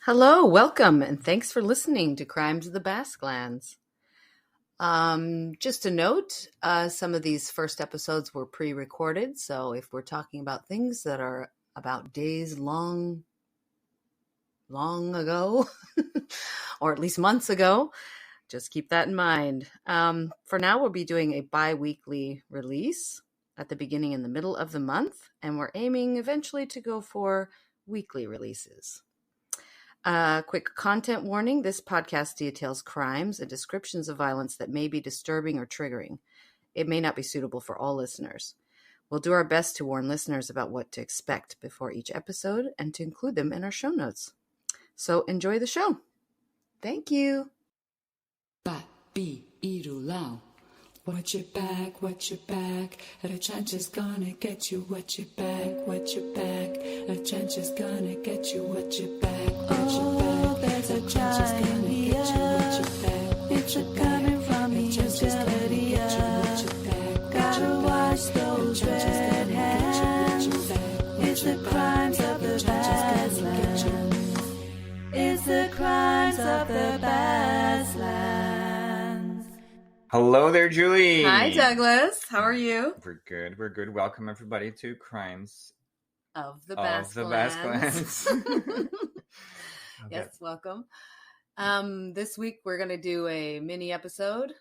Hello, welcome, and thanks for listening to Crimes of the Basque Lands. Just a note, some of these first episodes were pre-recorded, so if we're talking about things that are about days long ago, or at least months ago, just keep that in mind. For now, we'll be doing a bi-weekly release at the beginning and the middle of the month, and we're aiming eventually to go for weekly releases. Quick content warning. This podcast details crimes and descriptions of violence that may be disturbing or triggering. It may not be suitable for all listeners. We'll do our best to warn listeners about what to expect before each episode and to include them in our show notes. So enjoy the show. Thank you. Watch your back, a trench is gonna get you, watch your back, a trench is gonna get you, watch your back, oh, there's a giant here, it's a coming from the Txikisode, gotta watch those red hands, it's the crimes of the Basque Lands, it's the crimes of the Basque Lands. Hello there, Julie. Hi, Douglas. How are you? We're good. Welcome, everybody, to Crimes of the Basque Lands. Okay. Yes, welcome. This week we're going to do a mini episode.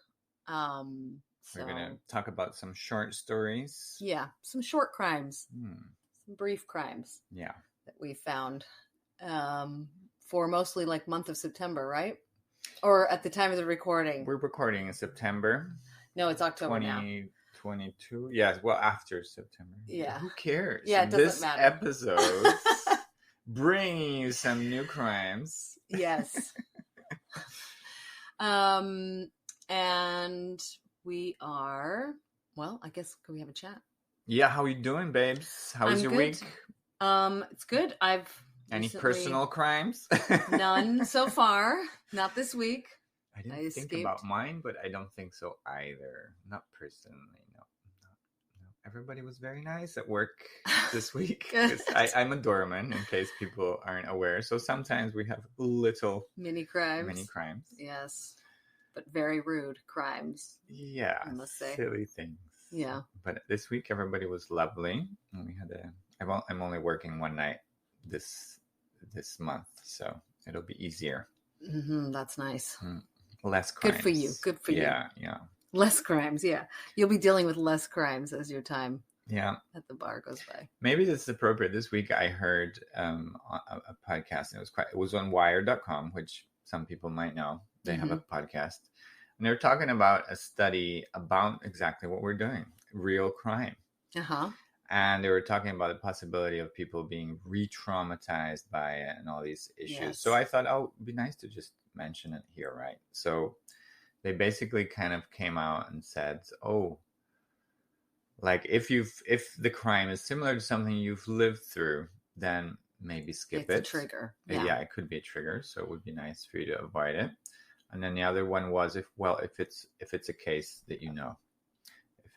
We're going to talk about some short stories. Yeah, some short crimes, some brief crimes. Yeah, that we found for mostly like month of September, right? Or at the time of the recording. We're recording in September. No, it's October 2022. Now. Yes, well, after September. Yeah. Who cares? Yeah, it doesn't matter. This episode bringing you some new crimes. Yes. And we are, well, I guess, can we have a chat? Yeah, how are you doing, babes? How was your week? It's good. Any personal crimes? None so far. Not this week. I didn't think about mine, but I don't think so either. Not personally, no. Everybody was very nice at work this week. I'm a doorman, in case people aren't aware. So sometimes we have little mini crimes. Yes. But very rude crimes. Yeah. I must say. Silly things. Yeah. But this week everybody was lovely. And we had I'm only working one night this month, so it'll be easier. That's nice. Less crimes. Good for you. Yeah. Less crimes. Yeah, you'll be dealing with less crimes as your time. Yeah. At the bar goes by. Maybe this is appropriate. This week I heard a podcast, and it was on Wired.com, which some people might know. They have a podcast, and they're talking about a study about exactly what we're doing, real crime. And they were talking about the possibility of people being re-traumatized by it and all these issues. Yes. So I thought, it'd be nice to just mention it here, right? So they basically kind of came out and said, like if the crime is similar to something you've lived through, then maybe skip it. It's a trigger. Yeah, it could be a trigger. So it would be nice for you to avoid it. And then the other one was if it's a case that you know.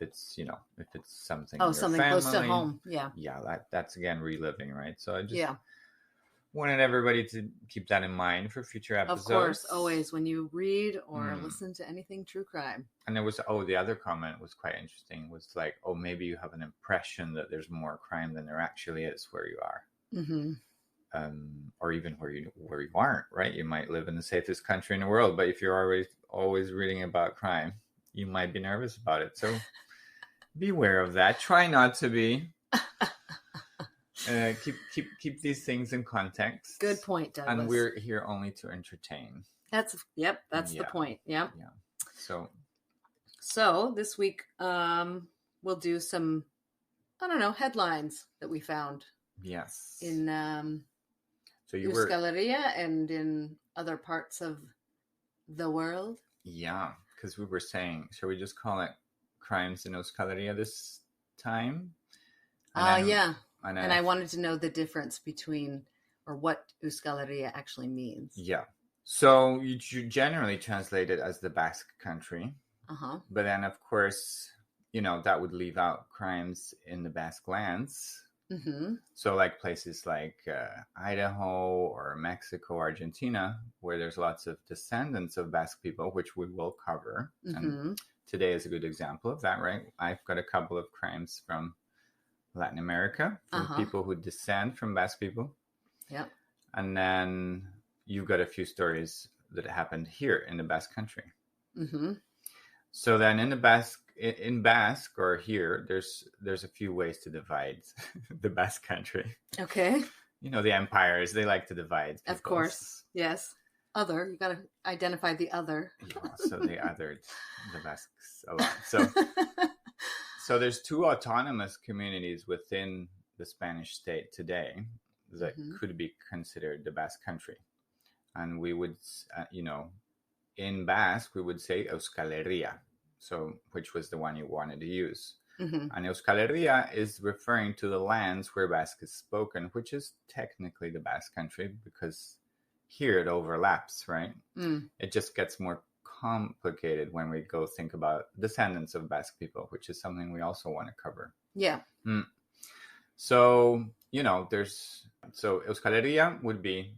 If it's something something family, close to home, yeah, that's again reliving, right? So I just wanted everybody to keep that in mind for future episodes. Of course, always when you read or listen to anything true crime. And there was the other comment was quite interesting. Was like, maybe you have an impression that there's more crime than there actually is where you are, or even where you aren't, right? You might live in the safest country in the world, but if you're always reading about crime, you might be nervous about it. So beware of that. Try not to be. Keep these things in context. Good point, Douglas. And we're here only to entertain. That's the point. Yep. Yeah. So this week we'll do some headlines that we found. Yes. In so you Euskal and in other parts of the world. Yeah. Because we were saying, shall we just call it crimes in Euskal this time? Yeah. And I wanted to know the difference between, or what Euskal actually means. Yeah. So you generally translate it as the Basque Country. But then, of course, that would leave out crimes in the Basque Lands. Mm-hmm. So like places like Idaho or Mexico, Argentina, where there's lots of descendants of Basque people, which we will cover. Mm-hmm. And today is a good example of that, right? I've got a couple of crimes from Latin America, from people who descend from Basque people. Yeah. And then you've got a few stories that happened here in the Basque Country. Mm-hmm. So then in Basque or here, there's a few ways to divide the Basque Country. Okay. You know, the empires, they like to divide peoples. Of course. Yes. Other. You got to identify the other. Yeah, so they othered the Basques a lot. So there's two autonomous communities within the Spanish state today that could be considered the Basque Country. And we would, in Basque, we would say Euskal Herria, so which was the one you wanted to use. Mm-hmm. And Euskal Herria is referring to the lands where Basque is spoken, which is technically the Basque Country because here it overlaps, right? It just gets more complicated when we go think about descendants of Basque people, which is something we also want to cover. Yeah. So, so Euskal Herria would be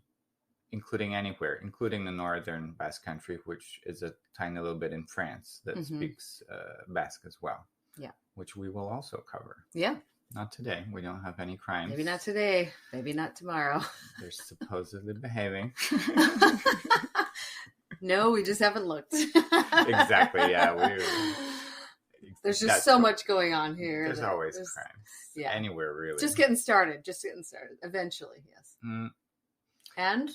including anywhere, including the northern Basque Country, which is a tiny little bit in France that speaks Basque as well. Yeah. Which we will also cover. Yeah. Not today. We don't have any crimes. Maybe not today. Maybe not tomorrow. They're supposedly behaving. No, we just haven't looked. Exactly. Yeah. There's just so much going on here. There's always crimes. Yeah. Anywhere, really. Just getting started. Eventually, yes. And?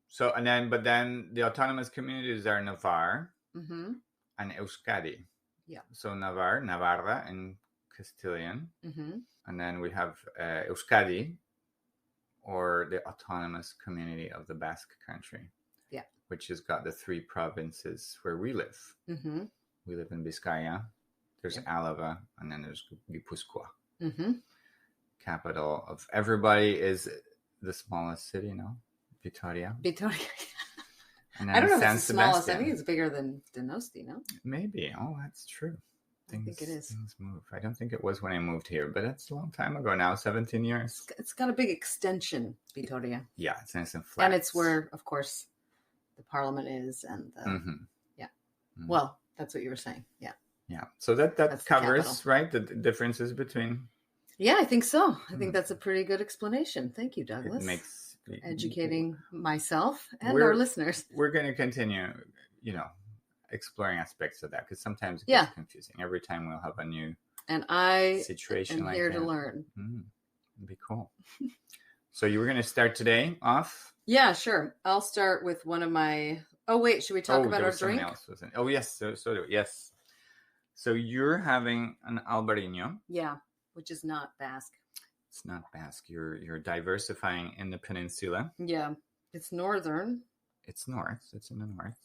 So, but then the autonomous communities are Navarre and Euskadi. Yeah. So Navarra in Castilian. And then we have Euskadi, or the autonomous community of the Basque Country. Yeah. Which has got the three provinces where we live. We live in Vizcaya. There's Álava, and then there's Gipuzkoa. Capital of everybody is the smallest city, no? Vitoria. And I don't know if San it's the smallest. Sebastian. I think it's bigger than Donosti, no? Maybe. Oh, that's true. I think it is. Things move. I don't think it was when I moved here, but it's a long time ago now, 17 years. It's got a big extension, Vitoria. Yeah, it's nice and flat. And it's where, of course, the parliament is. And well, that's what you were saying. Yeah. Yeah. So that covers, right, the differences between. Yeah, I think so. I think that's a pretty good explanation. Thank you, Douglas. It makes educating myself and our listeners. We're going to continue, exploring aspects of that because sometimes it gets confusing. Every time we'll have a new situation am like here that. to learn. It'd be cool. So you were going to start today off? Yeah, sure. I'll start with one of my. Oh wait, should we talk about our drink? Oh yes, yes. So you're having an Albarino. Yeah, which is not Basque. It's not Basque. You're diversifying in the peninsula. Yeah, it's northern. It's north. It's in the north.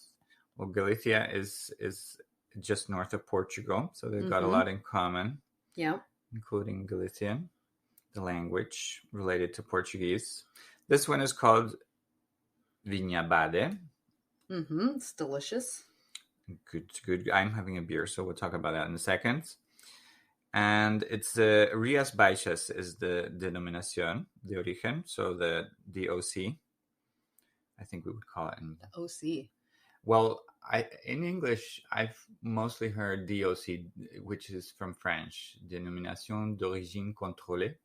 Well, Galicia is just north of Portugal, so they've got a lot in common. Yeah, including Galician, the language related to Portuguese. This one is called Vinhabade. It's delicious. Good. I'm having a beer, so we'll talk about that in a second. And it's the Rías Baixas is the denominación de origen, so the DOC. I think we would call it in the OC. Well, in English, I've mostly heard DOC, which is from French, Dénomination d'origine contrôlée.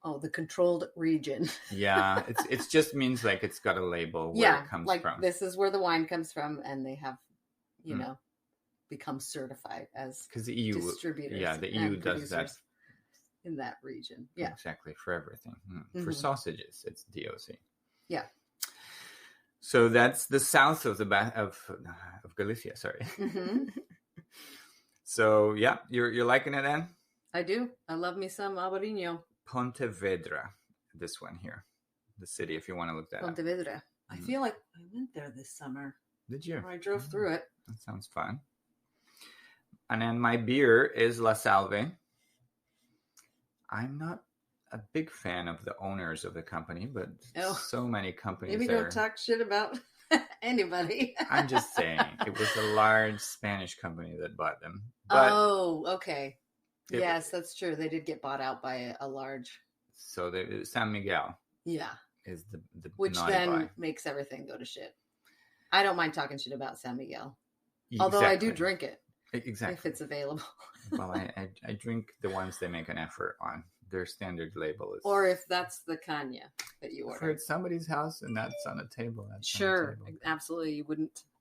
Oh, the controlled region. Yeah, it just means like it's got a label where it comes from. This is where the wine comes from, and they have, become certified as the EU, distributors. Yeah, the EU does that in that region. Yeah, exactly, for everything. For sausages, it's DOC. Yeah. So that's the south of of Galicia. Sorry. So yeah, you're liking it then? I do. I love me some Albarino. Pontevedra, this one here, the city. If you want to look that Pontevedra. Up. I feel like I went there this summer. Did you? Or I drove through it. That sounds fun. And then my beer is La Salve. I'm not a big fan of the owners of the company, but so many companies. Maybe don't talk shit about anybody. I'm just saying, it was a large Spanish company that bought them. But okay. Yes, that's true. They did get bought out by a large So the San Miguel Yeah. is the Which naughty then boy. makes everything go to shit. I don't mind talking shit about San Miguel. Although I do drink it. Exactly. If it's available. Well, I drink the ones they make an effort on. Their standard label is. Or if that's the Kanya that you If order. we're at somebody's house and that's on a table. That's Sure. on a table. Absolutely.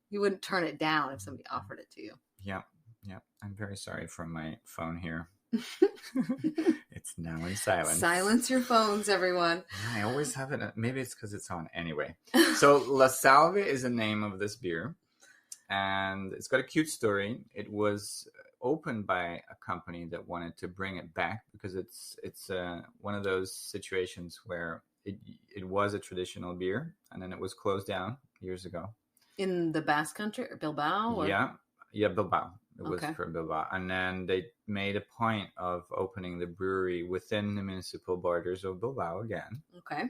You wouldn't turn it down if somebody offered it to you. Yeah. Yeah. I'm very sorry for my phone here. It's now in silence. Silence your phones, everyone. I always have it. Maybe it's because it's on anyway. So La Salve is the name of this beer. And it's got a cute story. It was opened by a company that wanted to bring it back because it's one of those situations where it was a traditional beer and then it was closed down years ago. In the Basque Country or Bilbao? Or? Yeah, Bilbao. It was Okay. for Bilbao. And then they made a point of opening the brewery within the municipal borders of Bilbao again. Okay.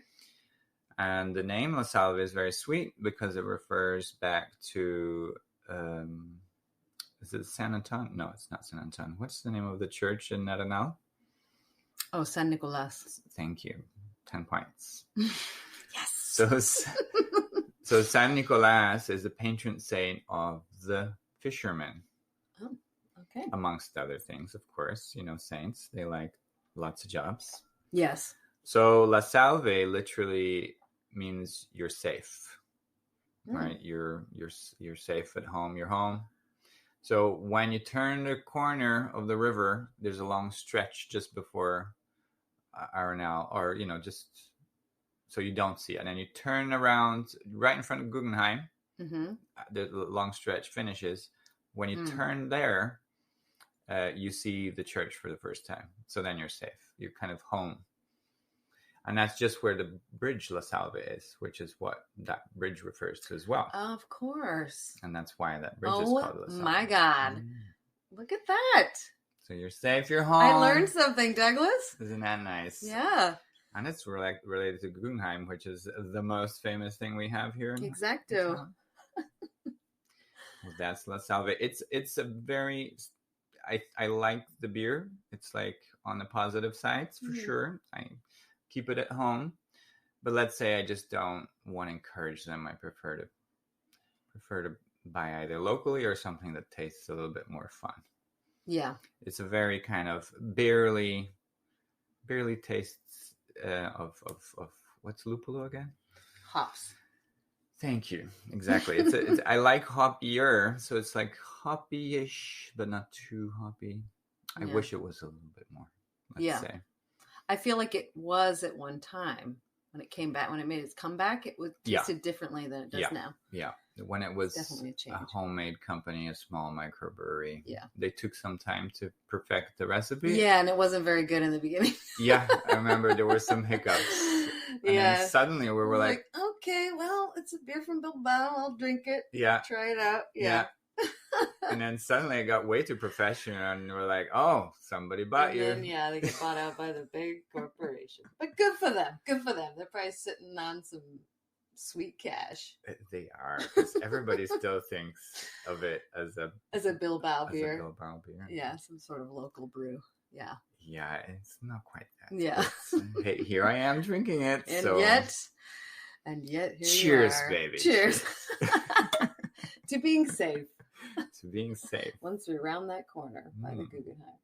And the name La Salve is very sweet because it refers back to, is it San Anton? No, it's not San Anton. What's the name of the church in Naranal? Oh, San Nicolas. Thank you. 10 points. Yes. So San Nicolas is the patron saint of the fishermen. Oh, okay. Amongst other things, of course. You know, saints, they like lots of jobs. Yes. So La Salve literally means you're safe. Right? You're safe at home. You're home. So when you turn the corner of the river, there's a long stretch just before Arenal, or just so you don't see it. And then you turn around right in front of Guggenheim. Mm-hmm. The long stretch finishes. When you turn there, you see the church for the first time. So then you're safe. You're kind of home. And that's just where the bridge La Salve is, which is what that bridge refers to as well. Of course. And that's why that bridge is called La Salve. Oh, my God. Look at that. So you're safe, you're home. I learned something, Douglas. Isn't that nice? Yeah. And it's related to Guggenheim, which is the most famous thing we have here. Exacto. Well, that's La Salve. It's a very... I like the beer. It's like on the positive sides for sure. I keep it at home, but let's say I just don't want to encourage them. I prefer to buy either locally or something that tastes a little bit more fun. Yeah, it's a very kind of barely tastes of what's lupullo again? Hops. Thank you. Exactly. It's I like hoppier, so it's like hoppy-ish, but not too hoppy. I wish it was a little bit more. Let's say. I feel like it was at one time when it came back. When it made its comeback, it was tasted differently than it does now. Yeah, when it was definitely a homemade company, a small microbrewery. Yeah, they took some time to perfect the recipe. Yeah, and it wasn't very good in the beginning. Yeah, I remember there were some hiccups. And then suddenly we were like, okay, well, it's a beer from Bilbao. I'll drink it. Yeah. Try it out. Yeah. And then suddenly it got way too professional and we're like, oh, somebody bought you. Then, they get bought out by the big corporation. But good for them. Good for them. They're probably sitting on some sweet cash. They are, because everybody still thinks of it as a Bilbao beer. As a Bilbao beer. Yeah, some sort of local brew. Yeah. Yeah, it's not quite that. Yeah. Hey, here I am drinking it. And yet, here cheers, you are. Baby. Cheers. To being safe. To being safe. Once we're around that corner by the Guggenheim.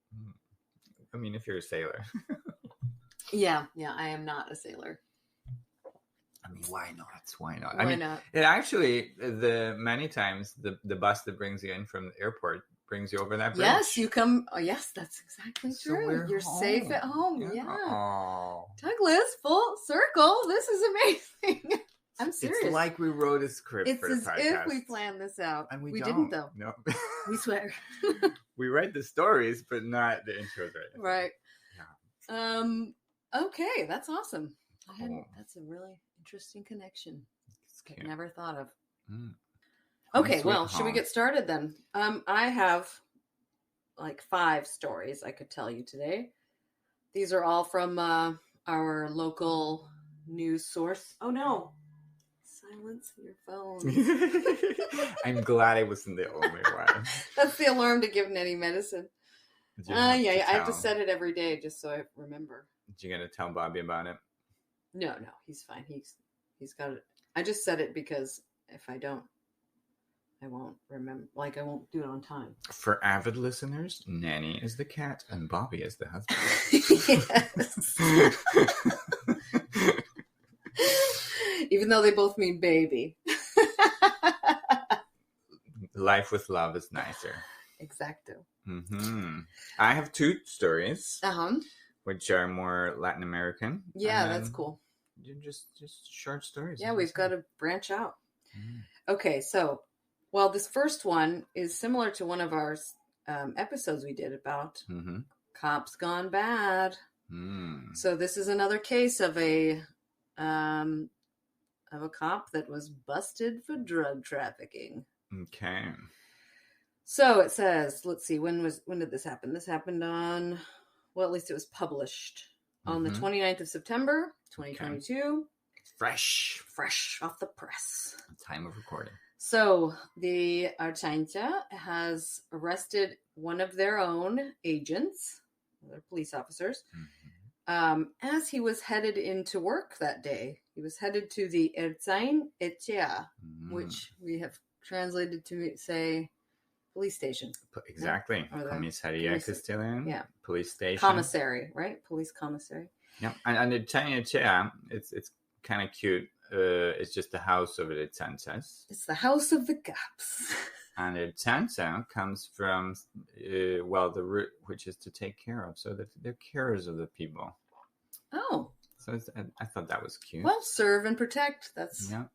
I mean, if you're a sailor. Yeah, I am not a sailor. I mean, why not? Why not? Why not? It actually, many times, the bus that brings you in from the airport brings you over that bridge. Yes, you come. Oh, yes, that's exactly true. So you're home. safe at home. Yeah. Oh. Douglas, full circle. This is amazing. I'm serious. It's like we wrote a script for the podcast. It's as if we planned this out. And we didn't, though. No. We swear. We write the stories, but not the intros, right? Yeah. Okay, that's awesome. That's a really interesting connection. I never thought of. Okay, well, should we get started then? I have like 5 stories I could tell you today. These are all from our local news source. Oh no. Silence your phone. I'm glad I wasn't the only one. That's the alarm to give Nettie medicine. I have to set it every day just so I remember. You gonna tell Bobby about it? No, he's fine. He's got it. I just said it because if I don't, I won't remember. Like, I won't do it on time. For avid listeners, Nanny is the cat and Bobby is the husband. Yes. Even though they both mean baby. Life with love is nicer. Exacto. Mm-hmm. I have 2 stories, which are more Latin American. Yeah, that's cool. Just short stories. Yeah, we've got to branch out. Okay, so, well, this first one is similar to one of our episodes we did about cops gone bad. So this is another case of a cop that was busted for drug trafficking. Okay. So it says, let's see, when did this happen? This happened on, well, at least it was published on the 29th of September, 2022. Okay. Fresh off the press. Time of recording. So the Archancha has arrested one of their own agents, their police officers, as he was headed into work that day. He was headed to the Ertzain Etxea, which we have translated to say police station. Exactly. Yeah. Comisaria Castilian. Yeah. Police station. Commissary, right? Police commissary. Yeah. And the Ertzain Etxea, it's kind of cute. It's just the house of the Ertzanchas. It's the house of the cops. And Ertzaintza comes from, the root, which is to take care of. So that they're carers of the people. Oh. So I thought that was cute. Well, serve and protect. That's a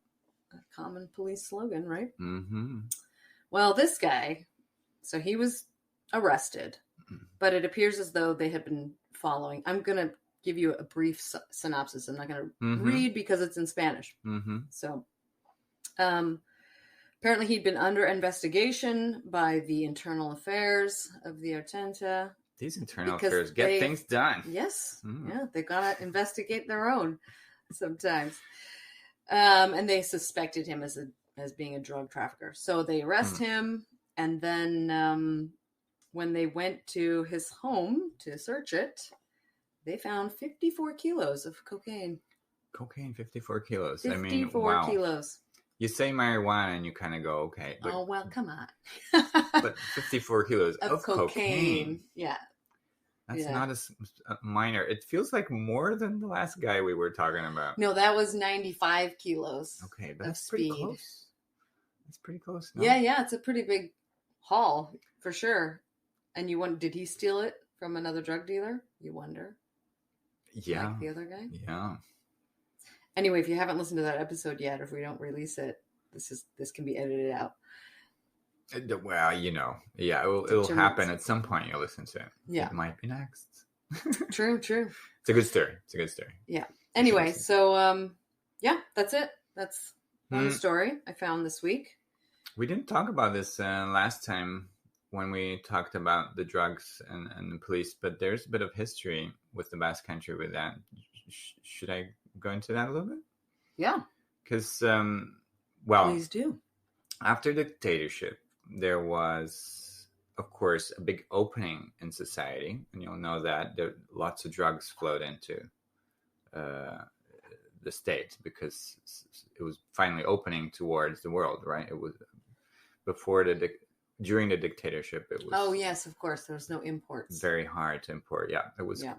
common police slogan, right? Mm-hmm. Well, this guy, so he was arrested, but it appears as though they had been following. I'm going to give you a brief synopsis. I'm not going to read because it's in Spanish. So, apparently he'd been under investigation by the internal affairs of the Archancha. These internal affairs get things done. Yes. Yeah, they got to investigate their own sometimes. And they suspected him as being a drug trafficker. So they arrest him. And then when they went to his home to search it, they found 54 kilos of cocaine. Cocaine, 54 kilos. 54 kilos. You say marijuana and you kind of go, okay. But, oh, well, come on. But 54 kilos of cocaine. Yeah. That's not a minor. It feels like more than the last guy we were talking about. No, that was 95 kilos. Okay, but that's pretty close. That's pretty close. No? Yeah. It's a pretty big haul for sure. And you wonder, did he steal it from another drug dealer? You wonder. Yeah. Like the other guy? Yeah. Anyway, if you haven't listened to that episode yet, or if we don't release it, this can be edited out. Well, it'll happen at some point. You'll listen to it. Yeah. It might be next. True. It's a good story. Yeah. Anyway, so, that's it. That's one story I found this week. We didn't talk about this last time when we talked about the drugs and the police, but there's a bit of history with the Basque Country with that. Should I go into that a little bit? Yeah. Because, please do. After dictatorship, there was, of course, a big opening in society, and you'll know that lots of drugs flowed into the state because it was finally opening towards the world, right? It was before during the dictatorship. It was. Oh yes, of course. There was no imports. Very hard to import. Yeah, it was. Yeah.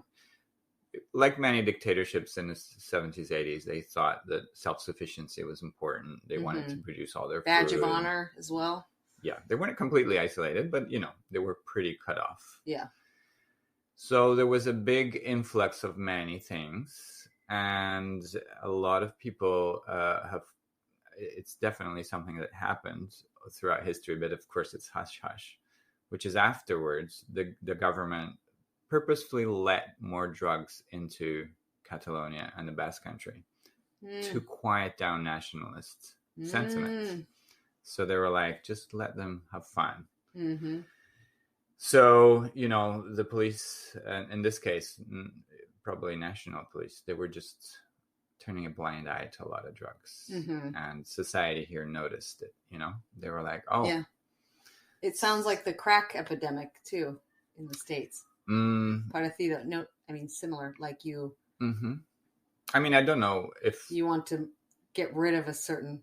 Like many dictatorships in the 70s, 80s, they thought that self-sufficiency was important. They wanted to produce all their badge food. of honor as well. Yeah, they weren't completely isolated, but, they were pretty cut off. Yeah. So there was a big influx of many things, and a lot of people it's definitely something that happened throughout history, but of course it's hush-hush, which is afterwards, the government purposefully let more drugs into Catalonia and the Basque Country to quiet down nationalist sentiment. So they were like, just let them have fun. Mm-hmm. So, the police, in this case, probably national police, they were just turning a blind eye to a lot of drugs. Mm-hmm. And society here noticed it, They were like, oh. Yeah. It sounds like the crack epidemic, too, in the States. Parecido. No, I mean, similar. Like you Mm-hmm. I mean, I don't know if You want to get rid of a certain.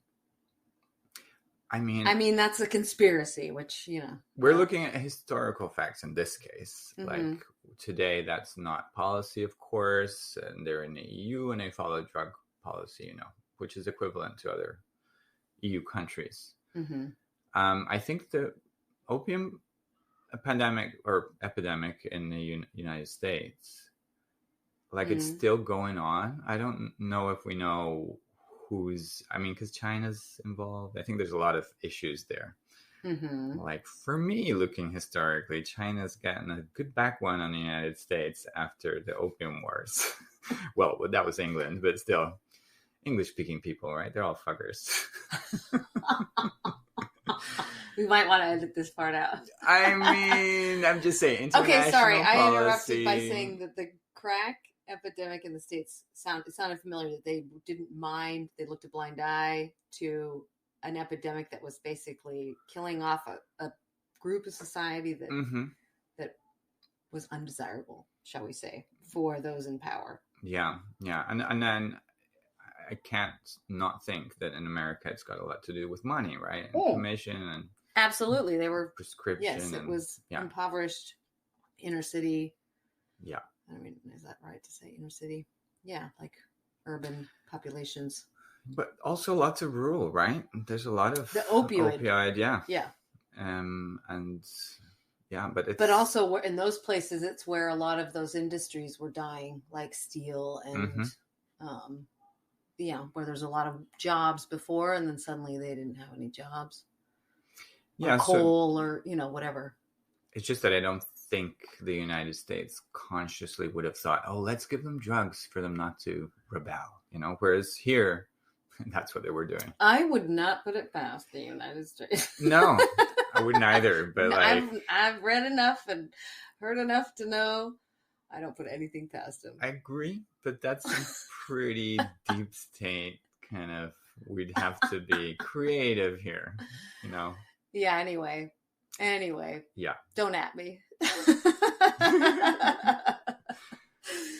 I mean, that's a conspiracy, which we're looking at historical facts in this case. Mhm. Like today, that's not policy, of course, and they're in the EU and they follow drug policy, which is equivalent to other EU countries. Mm-hmm. I think the opium epidemic in the United States, like it's still going on. I don't know if we know because China's involved. I think there's a lot of issues there. Mm-hmm. Like for me, looking historically, China's gotten a good back one on the United States after the Opium Wars. Well, that was England, but still, English-speaking people, right? They're all fuckers. We might want to edit this part out. I mean, I'm just saying. Okay, sorry, policy. I interrupted by saying that the crack epidemic in the States sounded familiar. That they didn't mind. They looked a blind eye to an epidemic that was basically killing off a group of society that that was undesirable, shall we say, for those in power. Yeah, and then I can't not think that in America it's got a lot to do with money, right? And commission and absolutely, they were prescription. Yes, it was impoverished inner city. Yeah, I mean, is that right to say inner city? Yeah, like urban populations. But also lots of rural, right? There's a lot of the opioid, yeah, and yeah, but also in those places, it's where a lot of those industries were dying, like steel and where there's a lot of jobs before, and then suddenly they didn't have any jobs. Yeah, or coal or whatever. It's just that I don't think the United States consciously would have thought, oh, let's give them drugs for them not to rebel, whereas here, that's what they were doing. I would not put it past the United States. No, I wouldn't either. But I've read enough and heard enough to know I don't put anything past them. I agree, but that's some pretty deep state kind of. We'd have to be creative here, Yeah. Anyway. Yeah. Don't at me.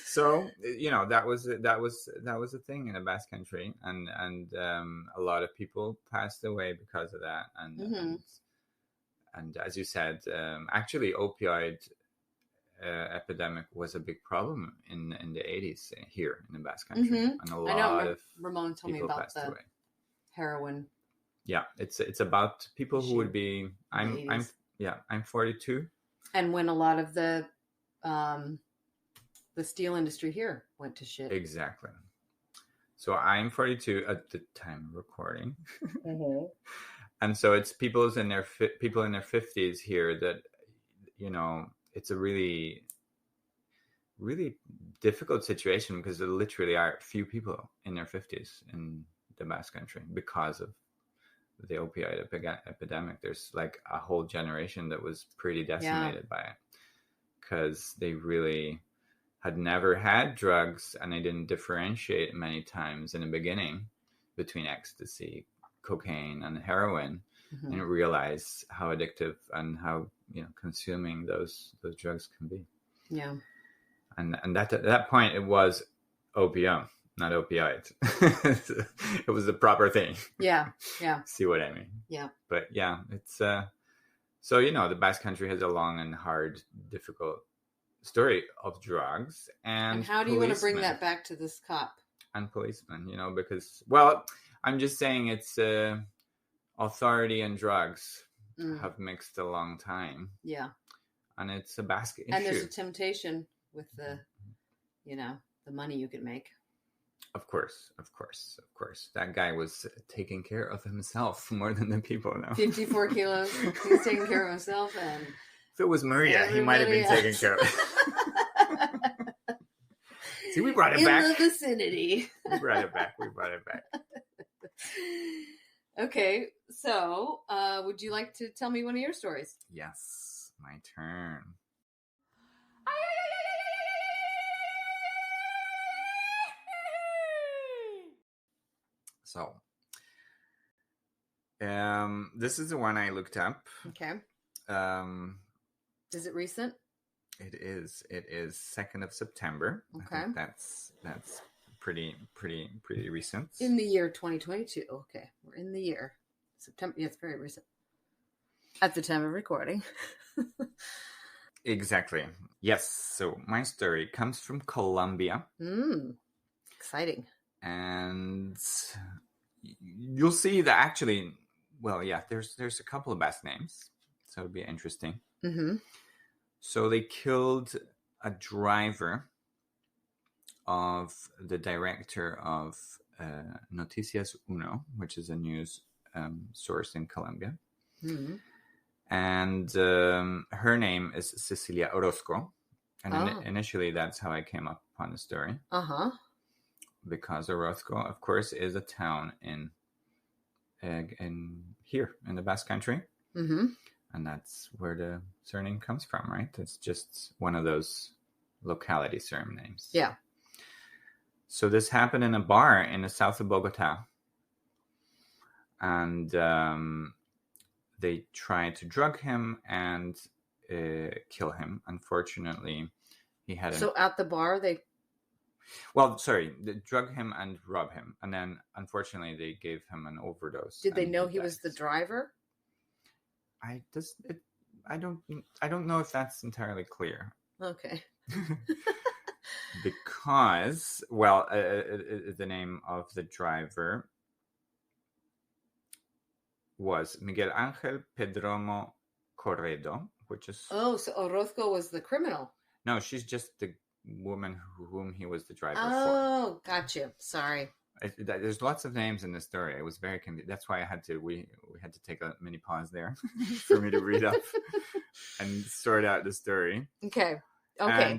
So that was a thing in the Basque Country, and a lot of people passed away because of that, and as you said, actually opioid epidemic was a big problem in the 80s here in the Basque Country, and a lot of Ramon told me about the away. Heroin. Yeah, it's about people who would be. I'm 42, and when a lot of the steel industry here went to shit. Exactly. So I'm 42 at the time of recording. And so it's people in their 50s here that, it's a really, really difficult situation because there literally are few people in their 50s in the Basque Country because of the opioid epidemic. There's like a whole generation that was pretty decimated by it because they really had never had drugs, and they didn't differentiate many times in the beginning between ecstasy, cocaine, and heroin, and realize how addictive and how consuming those drugs can be. Yeah, and at that point it was opium, not opioid. It was the proper thing. Yeah. See what I mean? Yeah. But yeah, it's so the Basque Country has a long and hard, difficult story of drugs and how do you want to bring that back to this cop and policemen, because I'm just saying it's authority and drugs have mixed a long time, and it's a Basque issue, and there's a temptation with the the money you can make. Of course that guy was taking care of himself more than the people now. 54 kilos, he's taking care of himself, and if it was Maria, he might have been taken care of. See, we brought it back. In the vicinity. We brought it back. Okay, so would you like to tell me one of your stories? Yes, my turn. So, this is the one I looked up. Okay. Um, Is it recent? It is. It is 2nd of September. Okay. I think that's pretty recent. In the year 2022. Okay, we're in the year September. Yeah, it's very recent. At the time of recording. Exactly. Yes. So my story comes from Colombia. Exciting. And you'll see that actually, well, yeah, there's a couple of Basque names. So it'll be interesting. Mm-hmm. So they killed a driver of the director of Noticias Uno, which is a news source in Colombia. Mm-hmm. And her name is Cecilia Orozco. And initially, that's how I came up upon the story. Uh-huh. Because Orozco, of course, is a town in here in the Basque Country. Mm-hmm. And that's where the surname comes from, right? It's just one of those locality surnames. Yeah. So this happened in a bar in the south of Bogota. And they tried to drug him and kill him. Unfortunately, he had... So at the bar, they drug him and rob him. And then, unfortunately, they gave him an overdose. Did they know he was the driver? I don't know if that's entirely clear. Okay. Because, well, the name of the driver was Miguel Ángel Pedromo Corredo, which is... Oh, so Orozco was the criminal. No, she's just the woman whom he was the driver for. Oh, gotcha. Sorry. There's lots of names in this story. It was very confusing. That's why we had to take a mini pause there for me to read up and sort out the story. Okay.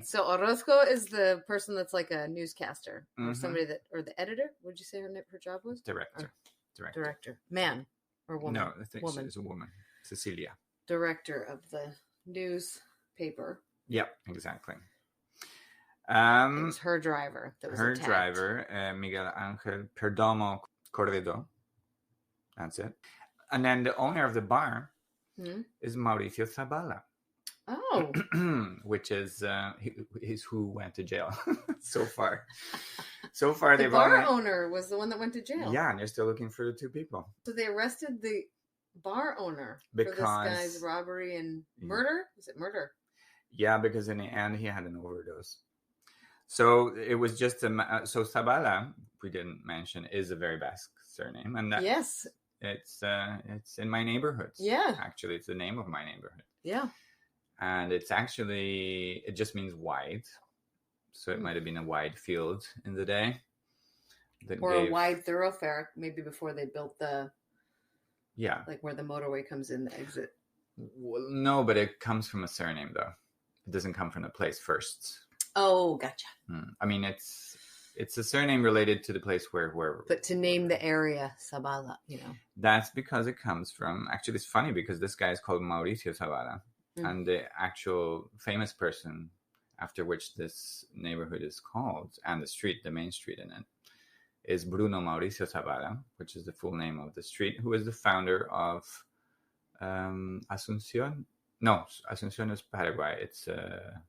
So Orozco is the person that's like a newscaster or somebody or the editor. What did you say her job was? Director. Man or woman? No, I think she's a woman. Cecilia. Director of the newspaper. Yep, exactly. It was her driver that was her attacked. Driver, Miguel Ángel Perdomo Corredo. That's it. And then the owner of the bar is Mauricio Zabala. Oh. Which is who went to jail so far. So far, the bar owner was the one that went to jail. Yeah, and they're still looking for the two people. So they arrested the bar owner for this guy's robbery and murder? Was it murder? Yeah, because in the end, he had an overdose. So it was just so Zabala, we didn't mention, is a very Basque surname, and that, yes, it's in my neighborhood. Yeah, actually, it's the name of my neighborhood. Yeah, and it just means wide, so it might have been a wide field in the day, a wide thoroughfare, maybe before they built like where the motorway comes in, the exit. Well, no, but it comes from a surname though. It doesn't come from the place first. Oh, gotcha. I mean, it's a surname related to the place where. But to name the area Zabala, That's because it comes from. Actually, it's funny because this guy is called Mauricio Zabala, and the actual famous person after which this neighborhood is called, and the main street in it, is Bruno Mauricio Zabala, which is the full name of the street, who is the founder of Asunción. No, Asunción is Paraguay. It's the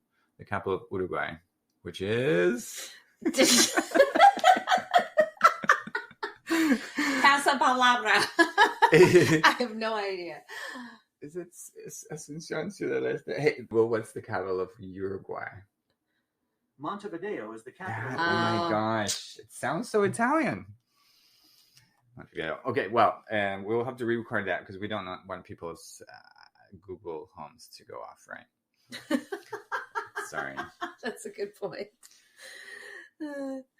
capital of Uruguay, which is Pasa palabra. I have no idea. Is it Asunción Ciudad Este? Hey, well, what's the capital of Uruguay? Montevideo is the capital. Oh my gosh, it sounds so Italian. Montevideo. Okay, well, we'll have to re-record that because we don't want people's Google Homes to go off, right? Sorry. That's a good point.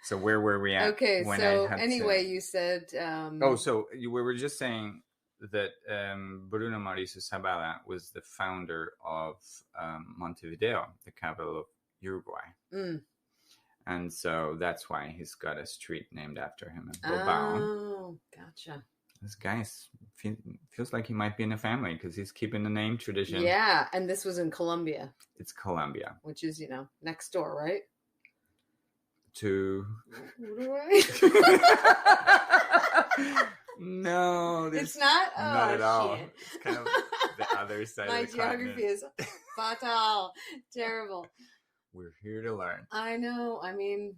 So where were we at? Okay, so anyway, you said... so we were just saying that Bruno Mauricio Zabala was the founder of Montevideo, the capital of Uruguay. And so that's why he's got a street named after him in Bilbao. Oh, gotcha. This guy feels like he might be in a family because he's keeping the name tradition. Yeah, and this was in Colombia. It's Colombia. Which is, next door, right? To... Uruguay? No. It's not? Oh, not at all. Shit. It's kind of the other side My of the geography continent. is Fatal. Terrible. We're here to learn. I know. I mean,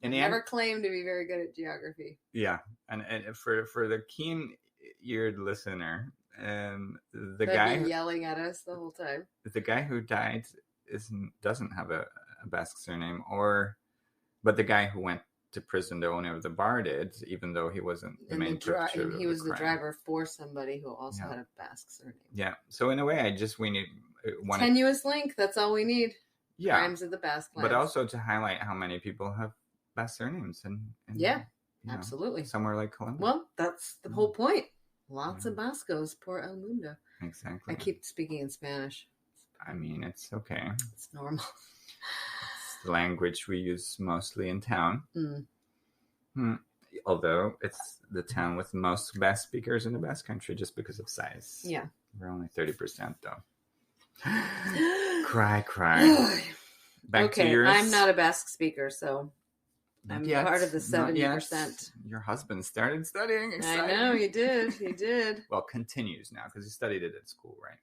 And never claimed to be very good at geography. Yeah, and for the keen-eared listener, the They'd guy be yelling at us the whole time. the guy who died doesn't have a Basque surname, but the guy who went to prison, the owner of the bar, did, even though he wasn't the main perpetrator. He was the driver for somebody who also had a Basque surname. Yeah, so in a way, we need one tenuous link. That's all we need. Yeah, Crimes of the Basque Lands. But also to highlight how many people have Basque surnames, and absolutely, somewhere like Colombia. Well, that's the whole point. Lots of Bascos por el mundo. Exactly. I keep speaking in Spanish. I mean, it's okay. It's normal. It's the language we use mostly in town. Although it's the town with most Basque speakers in the Basque Country, just because of size. Yeah. We're only 30% though. Cry. Back to yours. I'm not a Basque speaker, so I'm part of the 70%. Your husband started studying. Exciting. I know, he did. Well, continues now because he studied it at school, right?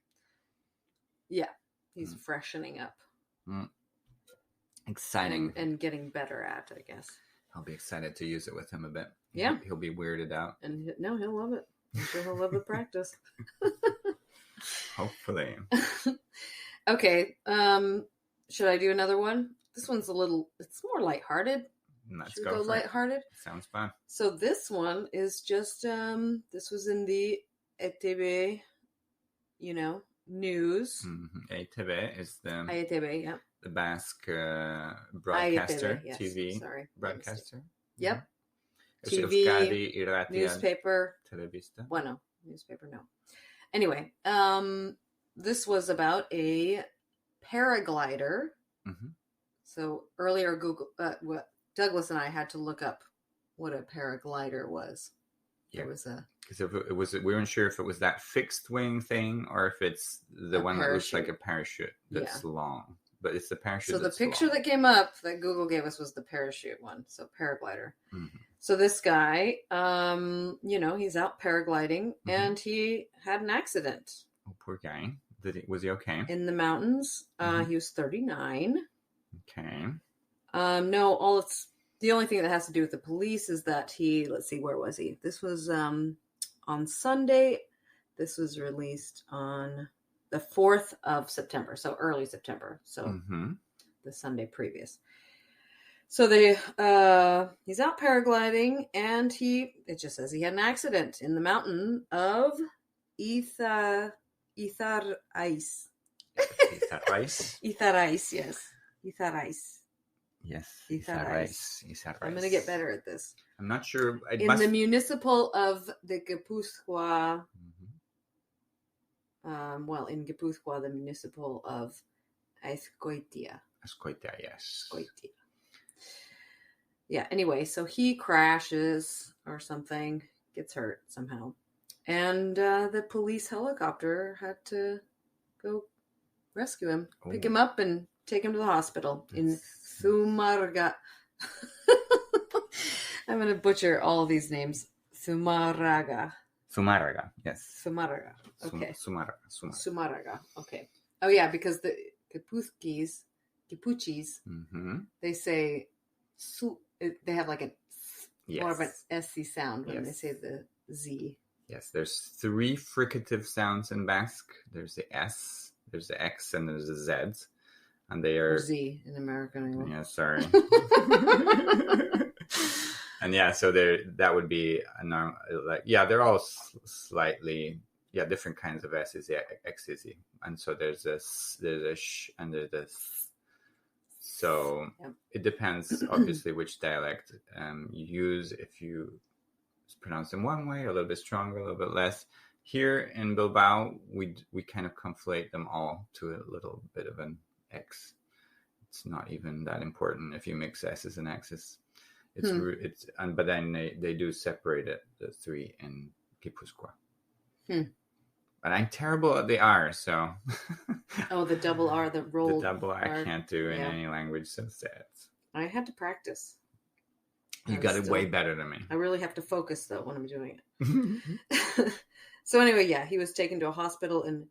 Yeah, he's freshening up. Exciting. And getting better at, I guess. I'll be excited to use it with him a bit. Yeah. He'll be weirded out. And he'll love it. I'm sure he'll love the practice. Hopefully. Okay. Should I do another one? This one's it's more lighthearted. Let's Should we go lighthearted? Sounds fun. So this one is just, this was in the ETB, news. Mm-hmm. ETB is ETB, yeah. The Basque broadcaster, ETB, yes. TV broadcaster. Yep. TV, Euskadi, newspaper. Televista. Bueno, newspaper, no. Anyway, this was about a paraglider. Mm-hmm. So earlier, Douglas and I had to look up what a paraglider was. Yeah, it was because we weren't sure if it was that fixed wing thing or if it's the one that looks like a parachute that's long. But it's the parachute. So the picture that came up that Google gave us was the parachute one. So paraglider. Mm-hmm. So this guy, he's out paragliding and he had an accident. Oh, poor guy. Was he okay? In the mountains. He was 39. Okay. No, the only thing that has to do with the police is that let's see, where was he? This was on Sunday. This was released on the 4th of September, so early September. So the Sunday previous. So he's out paragliding and it just says he had an accident in the mountain of Itharais. Itharais? Itharais, yes. Itharais. Yes. Itharais. I'm going to get better at this. I'm not sure. The municipal of the Guipúzcoa. In Guipúzcoa, the municipal of Azkoitia. Azkoitia, yes. Azkoitia. Yeah, anyway, so he crashes or something, gets hurt somehow. And the police helicopter had to go rescue him, pick him up and take him to the hospital in Zumarraga. I'm going to butcher all of these names. Zumarraga, yes. Zumarraga, okay. Zumarraga. Okay. Oh, yeah, because the Guipúzquis, they say, they have like more of an SC sound when they say the Z. Yes, there's 3 fricative sounds in Basque. There's the S, there's the X, and there's the Z. And they are... Or Z in American English. Yeah, sorry. And so that would be a normal... they're all slightly... different kinds of S's, X's. And so there's a sh and there's a th. So it depends, obviously, which dialect you use. If you pronounce them one way, a little bit stronger, a little bit less. Here in Bilbao, we kind of conflate them all to a little bit of an X. It's not even that important if you mix S's and X's. But then they do separate it, the 3 in Guipúzcoa. But I'm terrible at the R, so. The double R, the roll. The double R I can't do in any language, so sad. I had to practice. You got it way better than me. I really have to focus, though, when I'm doing it. So anyway, he was taken to a hospital in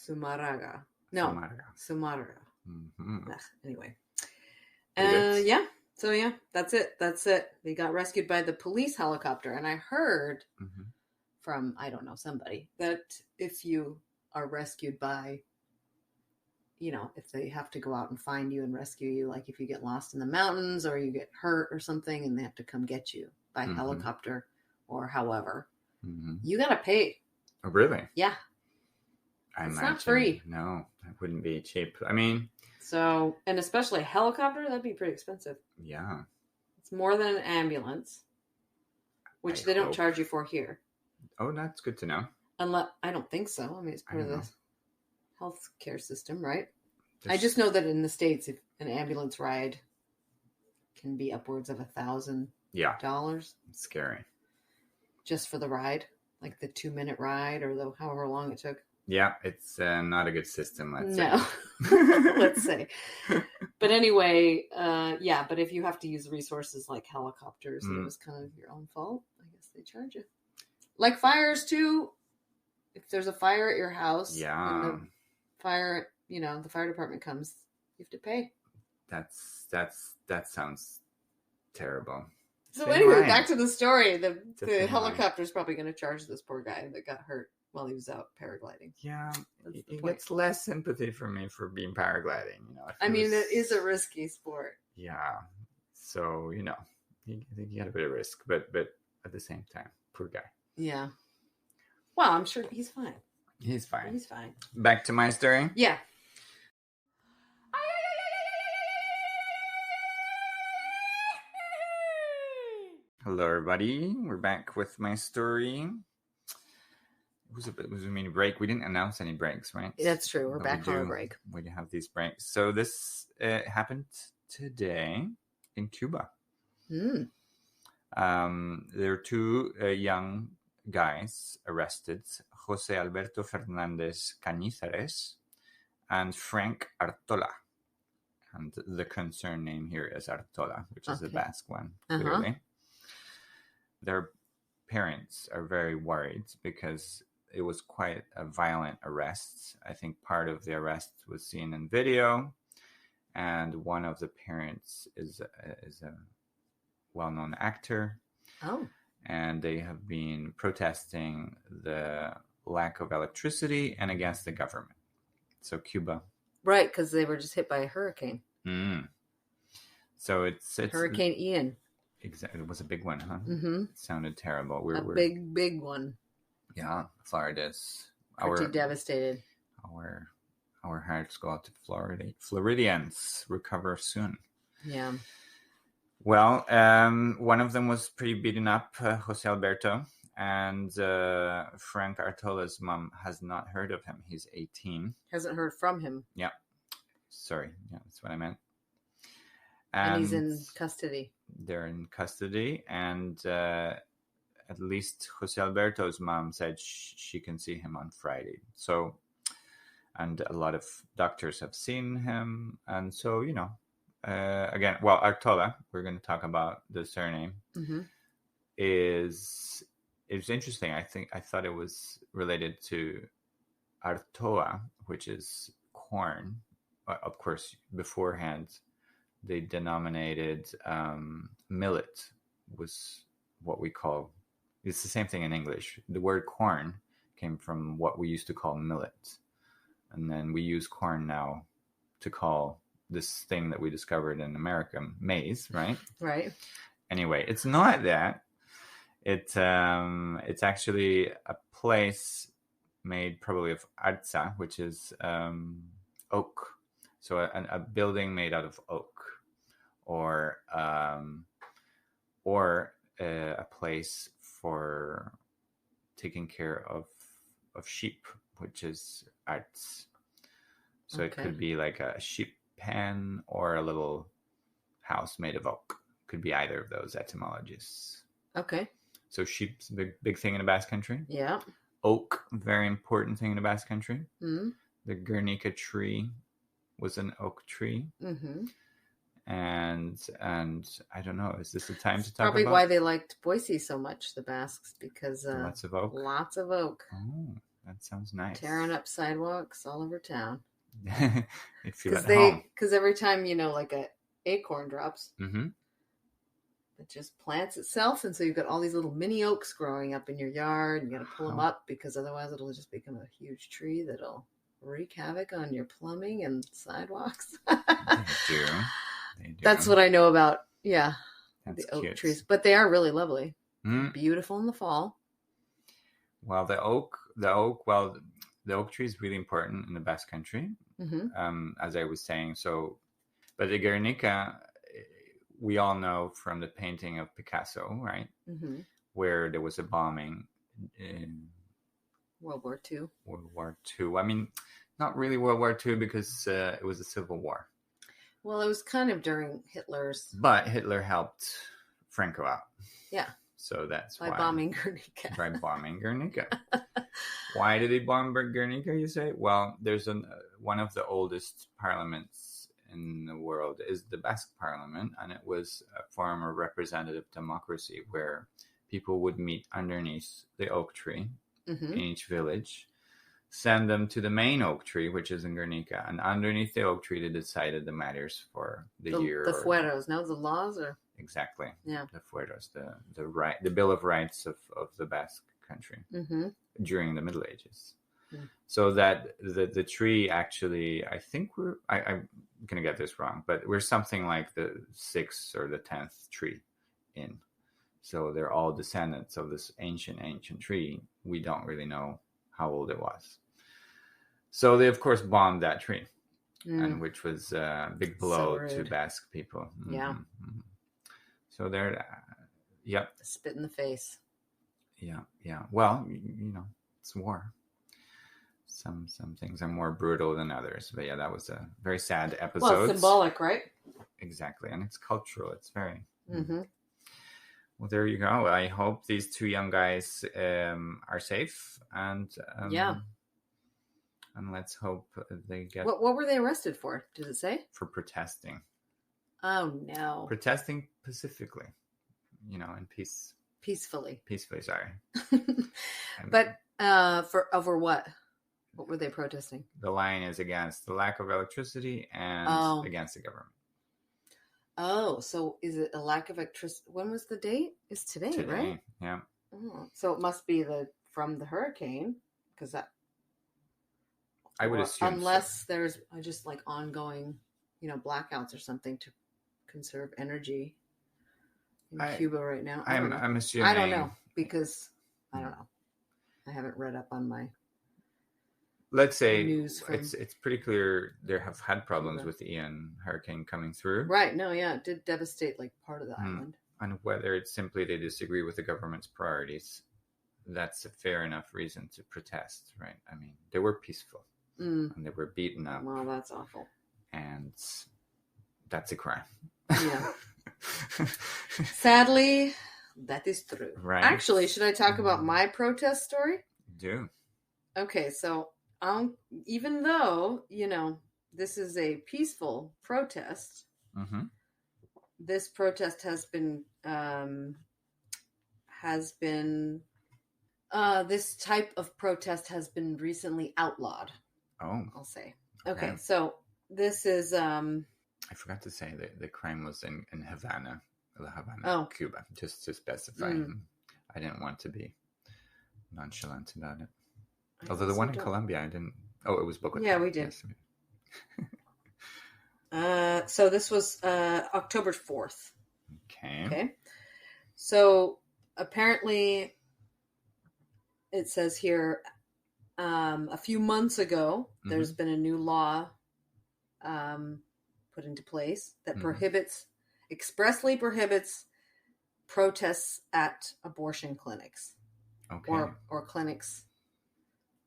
Sumaraga. No, Sumaraga. Sumaraga. Mm-hmm. Anyway. Pretty good. Yeah. So, yeah, that's it. They got rescued by the police helicopter. And I heard Mm-hmm. from, I don't know, somebody, that if you are rescued by, if they have to go out and find you and rescue you, like if you get lost in the mountains or you get hurt or something and they have to come get you by Mm-hmm. helicopter or however, Mm-hmm. you got to pay. Oh, really? Yeah. I It's imagine. not free. No, it wouldn't be cheap. I mean, so, and especially a helicopter, that'd be pretty expensive. yeah. It's more than an ambulance, which they don't charge you for here. Oh, that's good to know. Unless, I don't think so. I mean, it's part of the healthcare system, right? There's... I just know that in the States, if an ambulance ride can be upwards of $1,000. Yeah. It's scary. Just for the ride, like the 2-minute ride or however long it took. Yeah, it's not a good system, let's say. No, let's say. But anyway, yeah, but if you have to use resources like helicopters, it was kind of your own fault. I guess they charge you. Like fires, too. If there's a fire at your house, and the fire, the fire department comes, you have to pay. That sounds terrible. So anyway, back to the story. The helicopter's probably going to charge this poor guy that got hurt while he was out paragliding. Yeah, it gets less sympathy for me for being paragliding. I mean, it is a risky sport. Yeah, so you got a bit of risk, but at the same time, poor guy. Yeah. Well, I'm sure he's fine. He's fine. He's fine. Back to my story? Yeah. Hello, everybody. We're back with my story. It was a mini break. We didn't announce any breaks, right? That's true. We're back on a break. We have these breaks. So this happened today in Cuba. There are two young guys arrested, Jose Alberto Fernandez Cañizares and Frank Artola. And the concerned name here is Artola, which is the Basque one, clearly. Their parents are very worried because it was quite a violent arrest. I think part of the arrest was seen in video, and one of the parents is a well-known actor. Oh. And they have been protesting the lack of electricity and against the government. So Cuba. Right, because they were just hit by a hurricane. So it's Hurricane Ian. Exactly. It was a big one, huh? Mm-hmm. It sounded terrible. We're big one. Yeah, Florida's. Pretty devastated. Our hearts go out to Floridians. Recover soon. Yeah. Well, one of them was pretty beaten up, Jose Alberto, and Frank Artola's mom has not heard of him. He's 18. Hasn't heard from him. Yeah. Sorry. Yeah, that's what I meant. And he's in custody. They're in custody, and at least Jose Alberto's mom said she can see him on Friday. So, and a lot of doctors have seen him, and so, again, well, Artola, we're going to talk about the surname, is interesting. I thought it was related to Artoa, which is corn. Of course, beforehand, they denominated millet was what we call, it's the same thing in English. The word corn came from what we used to call millet. And then we use corn now to call this thing that we discovered in America maize, right? Right. Anyway, it's not that. It's actually a place made probably of arza, which is oak. So a building made out of oak, or a place for taking care of sheep, which is arts. So It could be like a sheep pen or a little house made of oak. Could be either of those etymologies. Okay. So sheep's a big thing in the Basque Country. Yeah. Oak, very important thing in the Basque Country. Mm-hmm. The Guernica tree was an oak tree. Mm-hmm. And I don't know, is this the time to talk probably about? Why they liked Boise so much, the Basques, because lots of oak. Lots of oak. Oh, That sounds nice. Tearing up sidewalks all over town. You'd feel at home. Because every time, like a acorn drops, Mm-hmm. it just plants itself. And so you've got all these little mini oaks growing up in your yard. And you got to pull them up because otherwise it'll just become a huge tree that'll wreak havoc on your plumbing and sidewalks. They do. That's what I know about, the oak cute. trees. But they are really lovely. Mm. Beautiful in the fall. Well, the oak tree is really important in the Basque Country, as I was saying. So, but the Guernica, we all know from the painting of Picasso, right? Mm-hmm. Where there was a bombing in World War II. World War II. I mean, not really World War II because it was a civil war. Well, it was kind of during Hitler's. But Hitler helped Franco out. Yeah. So that's why. By bombing Guernica. By bombing Guernica. Why did they bomb Guernica, you say? Well, there's one of the oldest parliaments in the world is the Basque Parliament, and it was a form of representative democracy where people would meet underneath the oak tree in each village, send them to the main oak tree, which is in Guernica, and underneath the oak tree they decided the matters for the year. The fueros, no, the laws are... Exactly. Yeah. The fueros, the Bill of Rights of the Basque Country during the Middle Ages. Mm. So that the tree actually, I think I'm going to get this wrong, but we're something like the 6th or the 10th tree in. So they're all descendants of this ancient tree. We don't really know how old it was. So they, of course, bombed that tree, and which was a big blow to Basque people. Mm-hmm. Yeah. Mm-hmm. So they're, yep. Spit in the face. Yeah. Well, it's war. Some things are more brutal than others. But yeah, that was a very sad episode. Well, symbolic, right? Exactly. And it's cultural. It's very... Mm-hmm. Well, there you go. I hope these two young guys are safe. And and let's hope they get... What were they arrested for? Does it say? For protesting. Oh, no. Protesting pacifically, in peace. Peacefully, sorry. But over what? What were they protesting? The line is against the lack of electricity and against the government. Oh, so is it a lack of electricity? When was the date? It's today, right? Yeah. Oh, so it must be from the hurricane, because that... I would assume unless there's just like ongoing, blackouts or something to conserve energy in Cuba right now. I'm assuming. I don't know, because I don't know. I haven't read up on my... Let's say it's pretty clear there have had problems with the Ian hurricane coming through. Right. No, yeah. It did devastate like part of the island. And whether it's simply they disagree with the government's priorities, that's a fair enough reason to protest, right? I mean, they were peaceful and they were beaten up. Well, that's awful. And that's a crime. Yeah. Sadly, that is true. Right. Actually, should I talk about my protest story? Do. Okay, so even though, this is a peaceful protest, this protest has been this type of protest has been recently outlawed. Oh. I'll say. Okay, so this is... I forgot to say that the crime was in Havana, Cuba, just to specify. I didn't want to be nonchalant about it. Although the one in Colombia, I didn't... Oh, it was Bogota. Yeah, we did. Yes. So this was October 4th. Okay. So apparently it says here a few months ago, there's been a new law put into place that expressly prohibits protests at abortion clinics or clinics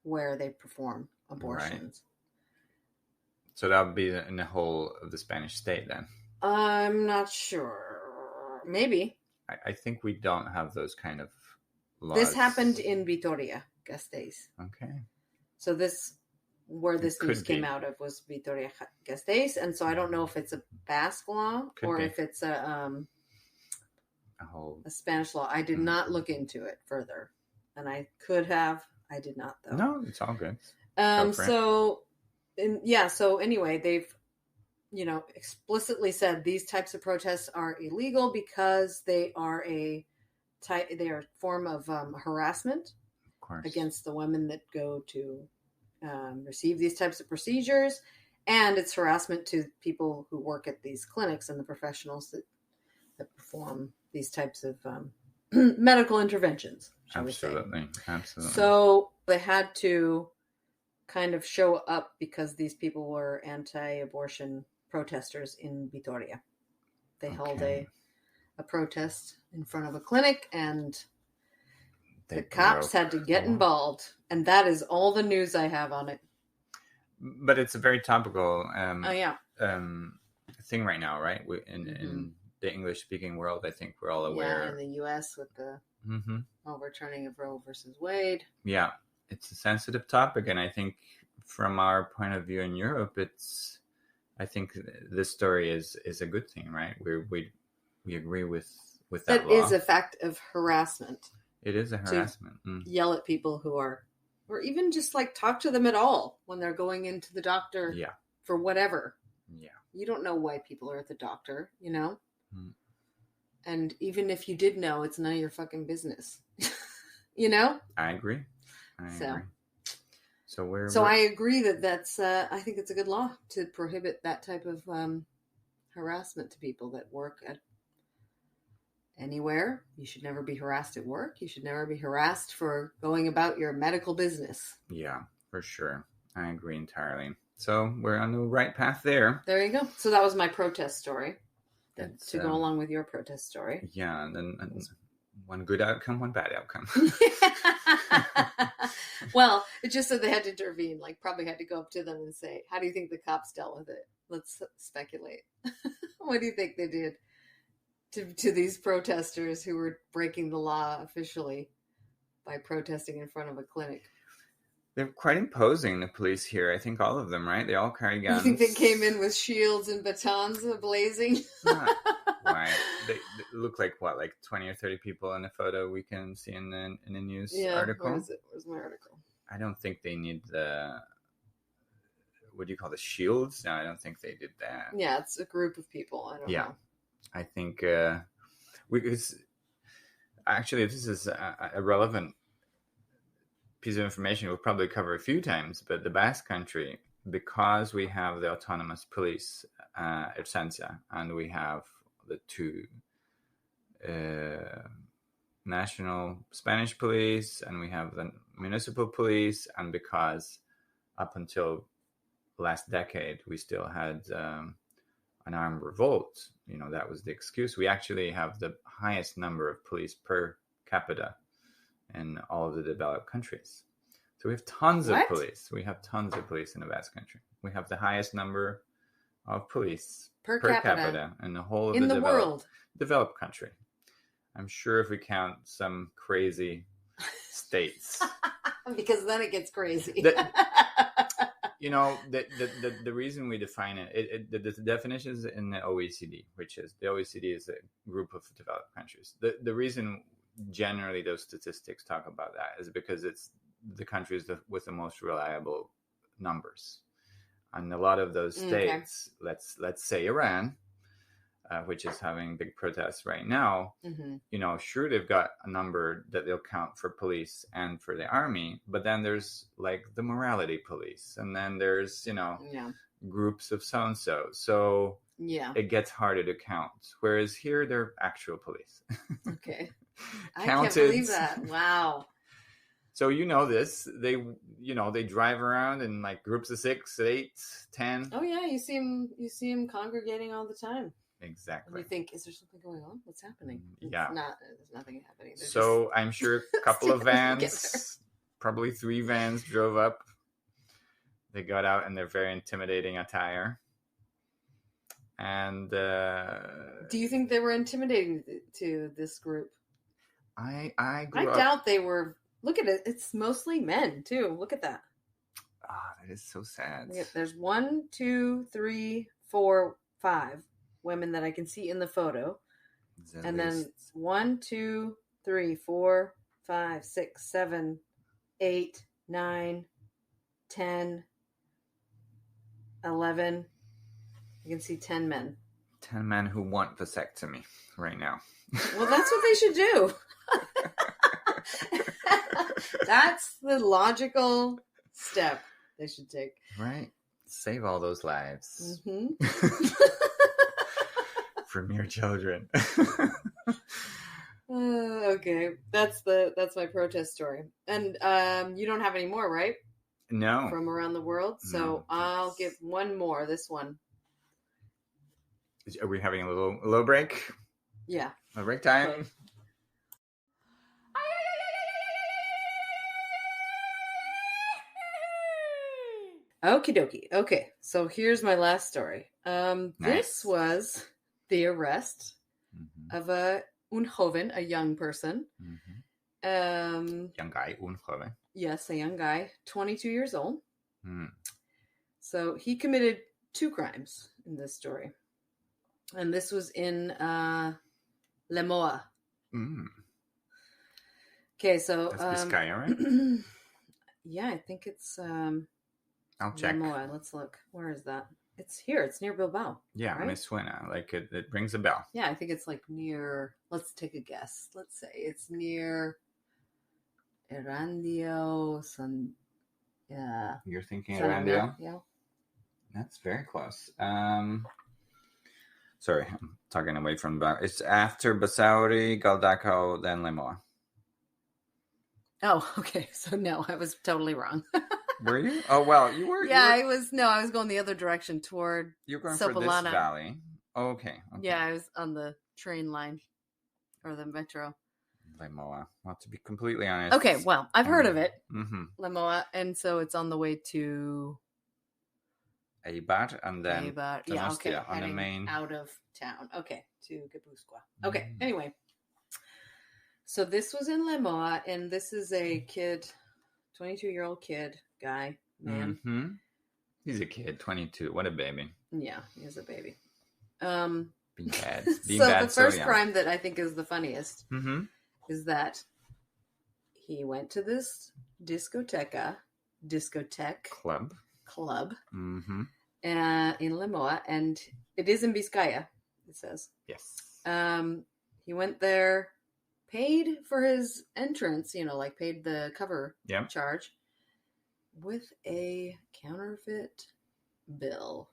where they perform abortions. Right. So that would be in the whole of the Spanish state then? I'm not sure. Maybe. I think we don't have those kind of laws. This happened in Vitoria-Gasteiz. Okay. So where this news came out of was Vitoria-Gasteiz, and so I don't know if it's a Basque law if it's a Spanish law. I did not look into it further, and I could have. I did not, though. No, it's all good. Go for it. So anyway, they've, explicitly said these types of protests are illegal because they are a form of harassment Of course. against the women that go to receive these types of procedures, and it's harassment to people who work at these clinics and the professionals that perform these types of medical interventions, shall we say. Absolutely. So they had to kind of show up because these people were anti-abortion protesters in Vitoria. They held a protest in front of a clinic, and the cops had to get involved. And that is all the news I have on it. But it's a very topical thing right now, right? In the English-speaking world, I think we're all aware. Yeah, in the U.S. with the overturning of Roe versus Wade. Yeah, it's a sensitive topic, and I think from our point of view in Europe, I think this story is a good thing, right? We agree with that law. That is a fact of harassment. It is a harassment. Yell at people who are, or even just like talk to them at all when they're going into the doctor for whatever. Yeah. You don't know why people are at the doctor, And even if you did know, it's none of your fucking business. I agree. So I agree that's, I think it's a good law to prohibit that type of harassment to people that work at anywhere. You should never be harassed at work. You should never be harassed for going about your medical business. Yeah, for sure. I agree entirely. So we're on the right path there. There you go. So that was my protest story. To go along with your protest story. Yeah, and then one good outcome, one bad outcome. Well, it just said they had to intervene, probably had to go up to them and say, how do you think the cops dealt with it? Let's speculate. What do you think they did to these protesters who were breaking the law officially by protesting in front of a clinic? They're quite imposing, the police here. I think all of them, right? They all carry guns. You think they came in with shields and batons blazing? Right. They look like 20 or 30 people in a photo we can see in the news article. Where is it? Where's my article? I don't think they need what do you call the shields? No, I don't think they did that. Yeah, it's a group of people. I don't know. I think actually this is a relevant piece of information we'll probably cover a few times, but the Basque Country, because we have the autonomous police, Ertzaintza, and we have the two national Spanish police, and we have the municipal police, and because up until last decade we still had an armed revolt, that was the excuse. We actually have the highest number of police per capita in all of the developed countries. So we have tons of police. We have tons of police in the Basque Country. We have the highest number of police per capita in the whole of the world. Developed country. I'm sure if we count some crazy states. Because then it gets crazy. The reason we define it, the definition is in the OECD, which is the OECD is a group of developed countries. The reason generally those statistics talk about that is because it's the countries with the most reliable numbers, and a lot of those states, let's say Iran, which is having big protests right now, sure, they've got a number that they'll count for police and for the army, but then there's the morality police, and then there's groups of so-and-so, so it gets harder to count, whereas here they're actual police. Okay. I can't believe that. Wow. So this, they drive around in groups of 6, 8, 10. Oh yeah, you see them congregating all the time. Exactly. And you think, is there something going on? What's happening? Yeah. There's nothing happening. So I'm sure a couple of vans, probably 3 vans drove up. They got out in their very intimidating attire. And do you think they were intimidating to this group? I doubt they were. Look at it. It's mostly men too. Look at that. That is so sad. There's 1, 2, 3, 4, 5 women that I can see in the photo. And then 1, 2, 3, 4, 5, 6, 7, 8, 9, 10, 11. I can see 10 men. 10 men who want vasectomy right now. Well, that's what they should do. That's the logical step they should take. Right. Save all those lives. Mm-hmm. From your children. Okay. That's my protest story. And you don't have any more, right? No. From around the world? So No. I'll give one more. This one. Are we having a little break? Yeah. A break time? Okay. Okie dokie. Okay, so here's my last story. Nice. This was the arrest of a joven, a young person. Young guy, joven. Yes, a young guy, 22 years old. Mm. So he committed 2 crimes in this story. And this was in Lemoa. Mm. Okay, so... That's Vizcaya, right? Yeah, I think it's... I'll check. Lemoa. Let's look. Where is that? It's here. It's near Bilbao. Yeah, right? me suena. Like it rings a bell. Yeah, I think it's like near. Let's take a guess. Let's say it's near Erandio. Yeah. You're thinking San Erandio? Yeah. That's very close. Sorry, I'm talking away from that. It's after Basauri, Galdaco, then Lemoa. Oh, okay. So no, I was totally wrong. Were you? Oh, well, you were. Yeah, I was. No, I was going the other direction toward. You're going Sopelana. for this valley. Oh, okay. Yeah, I was on the train line or the metro. Lemoa. Well, to be completely honest. Okay, well, I've heard of it, Mm-hmm. Lemoa, and so it's on the way to Eibar and then Eibar. Yeah, okay. on the main out of town. Okay, to Gipuzkoa. Okay, anyway. So this was in Lemoa, and this is a kid, 22-year-old kid, guy, man. Mm-hmm. He's a kid, 22. What a baby. Yeah, he's a baby. Being bad. Being so bad, the first young. crime that I think is the funniest Mm-hmm. is that he went to this discotheque Club. Mm-hmm. In Lemoa, and it is in Vizcaya, it says. Yes. He went there, paid for his entrance, like paid the cover charge with a counterfeit bill.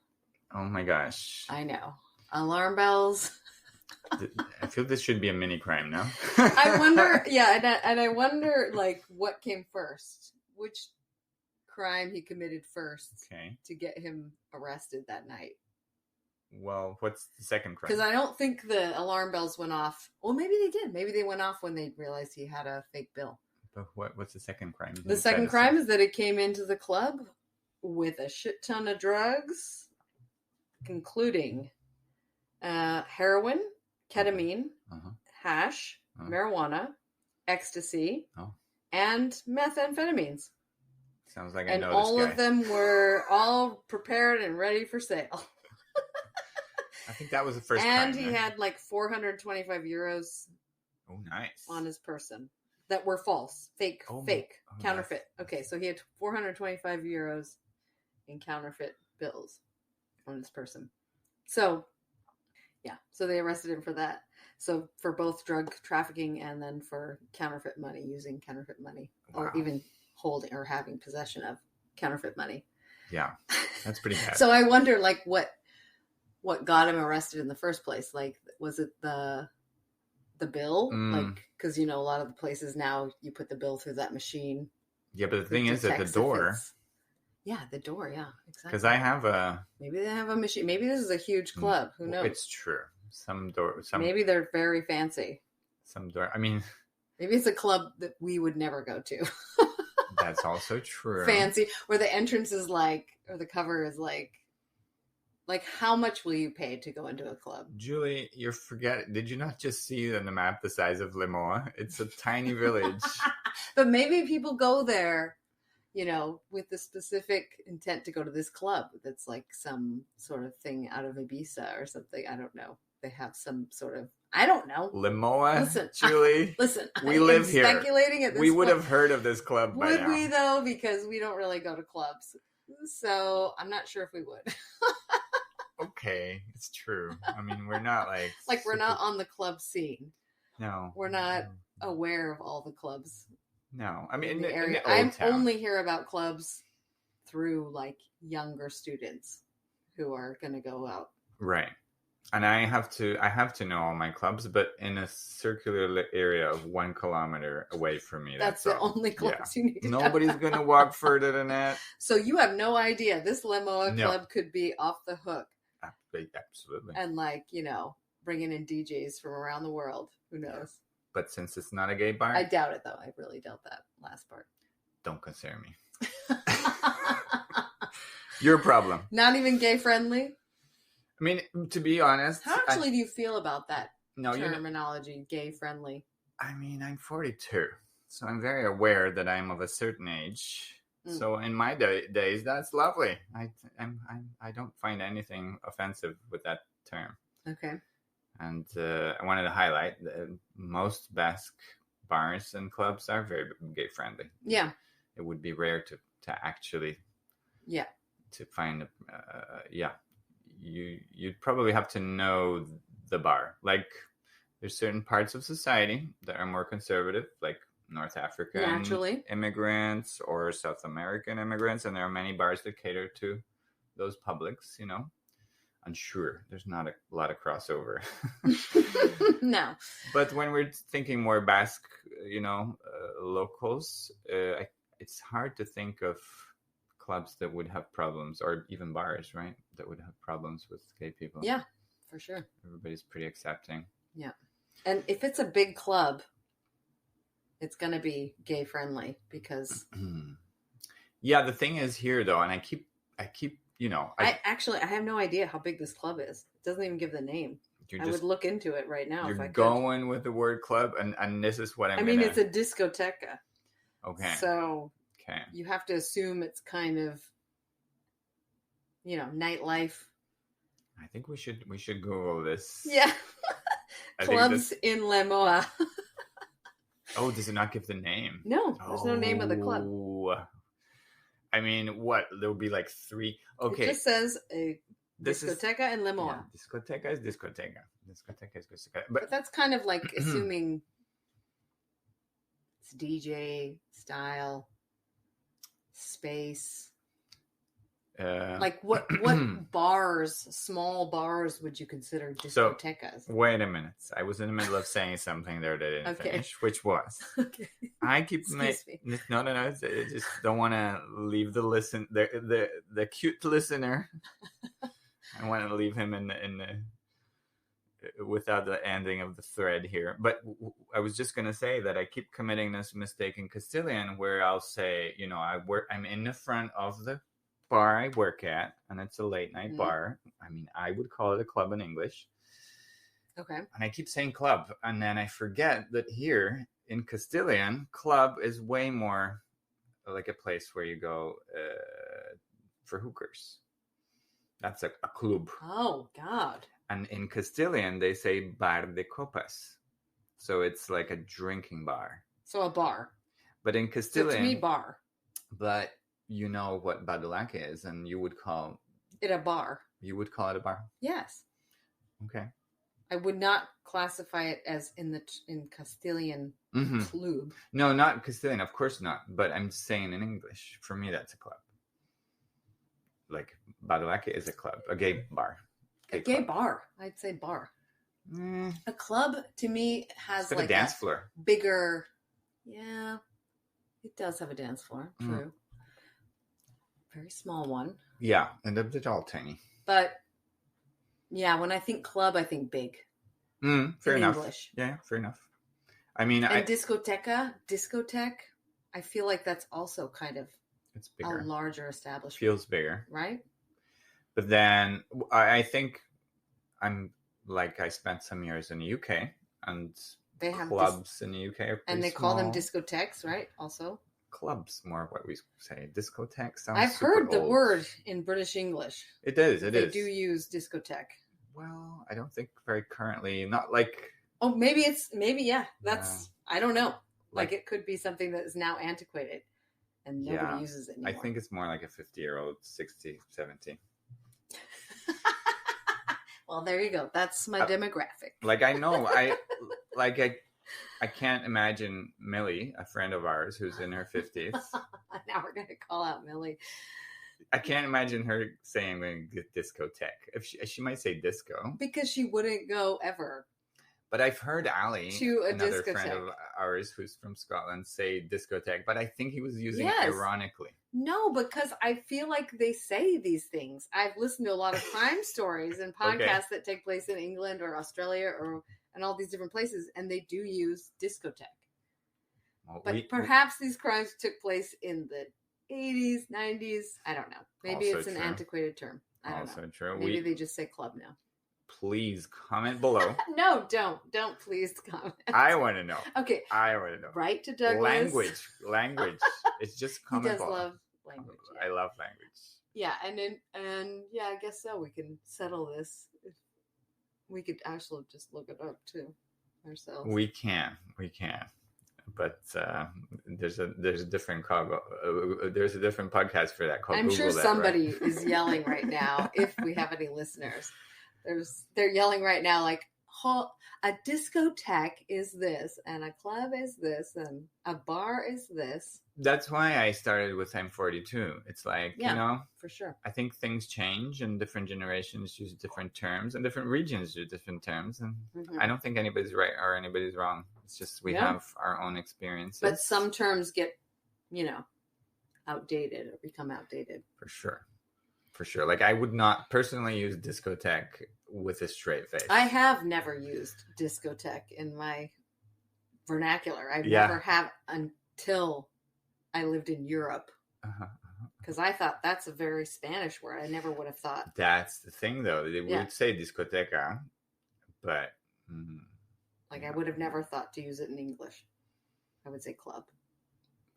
Oh my gosh. I know. Alarm bells. I feel this should be a mini crime now. I wonder, and I wonder, like, what came first? Which crime he committed first to get him arrested that night? Well, what's the second crime? Because I don't think the alarm bells went off. Well, maybe they did. Maybe they went off when they realized he had a fake bill. But what's the second crime? The second crime is that it came into the club with a shit ton of drugs, including heroin, ketamine, hash, marijuana, ecstasy, and methamphetamines. Sounds like I and know all this guy. of them were all prepared and ready for sale. I think that was the first and crime. he had like 425 euros Oh, nice. on his person that were false, fake, counterfeit. Nice. Okay, so he had 425 euros in counterfeit bills on his person. So, yeah, so they arrested him for that. So for both drug trafficking and then for counterfeit money, using counterfeit money, or even holding or having possession of counterfeit money. Yeah, that's pretty bad. So I wonder, like, what got him arrested in the first place? Like, was it the bill? Like, because, a lot of the places now you put the bill through that machine. Yeah, but the thing is at the door. Yeah, the door. Yeah, exactly. Because I have a. Maybe they have a machine. Maybe this is a huge club. Who knows? It's true. Maybe they're very fancy. Some door. I mean. Maybe it's a club that we would never go to. That's also true. Fancy, where the entrance is like, or the cover is like how much will you pay to go into a club? Julie, did you not just see on the map the size of Lemoa? It's a tiny village. But maybe people go there, with the specific intent to go to this club. That's like some sort of thing out of Ibiza or something. I don't know. They have some sort of I don't know. Limoa, Listen, Chile. Listen, We I live am here. speculating at this We would point. have heard of this club by Would now. we though? Because we don't really go to clubs. So I'm not sure if we would. Okay, it's true. I mean, we're not like We're not on the club scene. No, We're not aware of all the clubs No, I mean in the in area. the old I town. only hear about clubs through younger students who are going to go out. Right. And I have to know all my clubs, but in a circular area of 1 kilometer away from me. That's the all. only clubs you need to know. Nobody's going to walk further than that. So you have no idea. This Limoa No. club could be off the hook. Absolutely. And bringing in DJs from around the world. Who knows? But since it's not a gay bar, I doubt it, though. I really doubt that last part. don't consider me. Your problem. Not even gay friendly? I mean, to be honest. How actually do you feel about that No, terminology, gay friendly? I mean, I'm 42, so I'm very aware that I'm of a certain age. So in my days, that's lovely. I don't find anything offensive with that term. Okay. And I wanted to highlight that most Basque bars and clubs are very gay friendly. Yeah. It would be rare to actually. Yeah. To find, you'd probably have to know the bar. There's certain parts of society that are more conservative, like North African naturally immigrants or South American immigrants, and there are many bars that cater to those publics, I'm sure there's not a lot of crossover. No. But when we're thinking more Basque, locals, it's hard to think of clubs that would have problems, or even bars, right, that would have problems with gay people. Yeah, for sure. Everybody's pretty accepting. Yeah. And if it's a big club, it's going to be gay friendly because yeah, the thing is here though, and I keep I have no idea how big this club is. It doesn't even give the name. I would look into it right now if I could. You're going with the word club, and this is what it's a discoteca. Okay. So you have to assume it's kind of nightlife. I think we should Google this. Yeah. Clubs in Limoa. Oh, does it not give the name? No, there's no name of the club. I mean, what? There will be 3. Okay. It just says a discoteca in Limoa. Yeah, discoteca is discoteca. Discoteca is discoteca. But that's kind of assuming it's DJ style, space. What bars, small bars, would you consider discotecas? So, wait a minute. I was in the middle of saying something there that I didn't finish, which was I keep no. I just don't want to leave the cute listener. I want to leave him in the without the ending of the thread here. But I was just gonna say that I keep committing this mistake in Castilian, where I'll say, I'm in the front of the bar I work at, and it's a late night bar. I mean, I would call it a club in English. Okay. And I keep saying club, and then I forget that here in Castilian, club is way more like a place where you go for hookers. That's a club. Oh, God. And in Castilian, they say bar de copas. So it's like a drinking bar. So a bar. But in Castilian... So to me, bar. But you know what badulaque is, and you would call it a bar. You would call it a bar? Yes. Okay. I would not classify it as in Castilian club. No, not Castilian, of course not. But I'm saying in English, for me, that's a club. Like badulaque is a club, a gay bar. A gay bar. I'd say bar. A club to me has a dance floor. Bigger. Yeah, it does have a dance floor. True. Very small one. Yeah, and they're all tiny. But yeah, when I think club, I think big. Fair enough. English. Yeah, fair enough. I mean, discotheque, I feel like that's also kind of it's bigger. A larger establishment. Feels bigger. Right? But then I think I spent some years in the UK, and they have clubs in the UK are and they small. Call them discotheques, right? Also clubs, more what we say. Discotheque sounds I've heard the old. word in British English. It is. They do use discotheque. Well, I don't think very currently. Not like Oh, maybe, yeah. That's, I don't know. Like, Like- it could be something that is now antiquated and nobody Yeah. uses it I anymore. think it's more like a 50-year-old, 60, 70. Well, there you go. That's my demographic. Like, I know, I can't imagine Millie, a friend of ours who's in her 50s. Now we're going to call out Millie. I can't imagine her saying I'm going to get discotheque. If she might say disco. Because she wouldn't go ever. But I've heard Ali, To a another friend discotheque. of ours who's from Scotland, say discotheque. But I think he was using Yes. it ironically. No, because I feel like they say these things. I've listened to a lot of crime stories and podcasts that take place in England or Australia and all these different places, and they do use discotheque. Well, But perhaps these crimes took place in the 80s, 90s. I don't know. Maybe Also it's an true. antiquated term. I don't Also know. true. Maybe they just say club now. Please comment below. No, don't. Don't please comment. I want to know. Okay. I want to know. Write to Douglas. Language. It's just He comment does below. love language. Yeah. I love language. Yeah, and yeah, I guess so. We can settle this. We could actually just look it up too ourselves. We can. But there's a different there's a different podcast for that called I'm Google sure that, somebody right? is yelling right now. If we have any listeners, they're yelling right now like, a discotheque is this, and a club is this, and a bar is this. That's why I started with I'm 42. It's like, Yeah. For sure. I think things change and different generations use different terms and different regions use different terms. And Mhm. I don't think anybody's right or anybody's wrong. It's just we have our own experiences. But some terms get, outdated or become outdated. For sure. Like, I would not personally use discotheque with a straight face. I have never used discotheque in my vernacular. I've Yeah. never have until I lived in Europe. Because I thought that's a very Spanish word. I never would have thought. That's the thing, though. They Yeah. would say discoteca, but I would have never thought to use it in English. I would say club.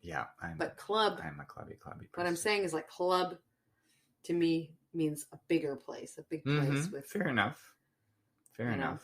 yeah, But club, I'm a clubby person. what I'm saying is like club to me means a bigger place, a big place with Fair enough. you know.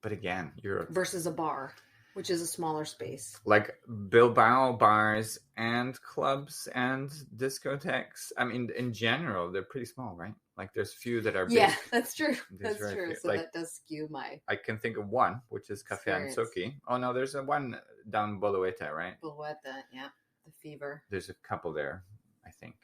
But again, Europe versus a bar, which is a smaller space. like Bilbao bars and clubs and discotheques. I mean, in general, they're pretty small, right? Like, there's few that are big. Yeah, that's true. There's That's very true. few. So Like, that does skew my I can think of one, which is Café Experience. Ansoki. Oh no, there's a one down Bolueta, right? Bolueta, yeah, the fever. There's a couple there, I think.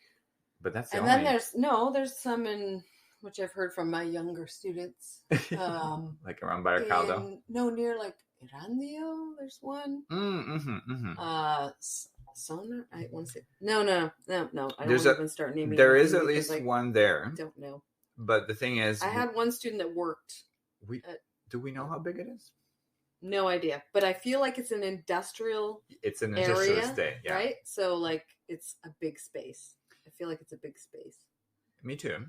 But that's the And only. then there's some in which I've heard from my younger students. Like around Baracaldo. Near like Erandio, there's one. Sonar, I want to say no. I don't want to even start naming. There is anything at because least I one there. don't know. But the thing is, I had one student that worked. do we know how big it is? No idea, but I feel like it's an industrial It's an industrial area, estate, yeah. right? So like it's a big space. I feel like it's a big space. Me too.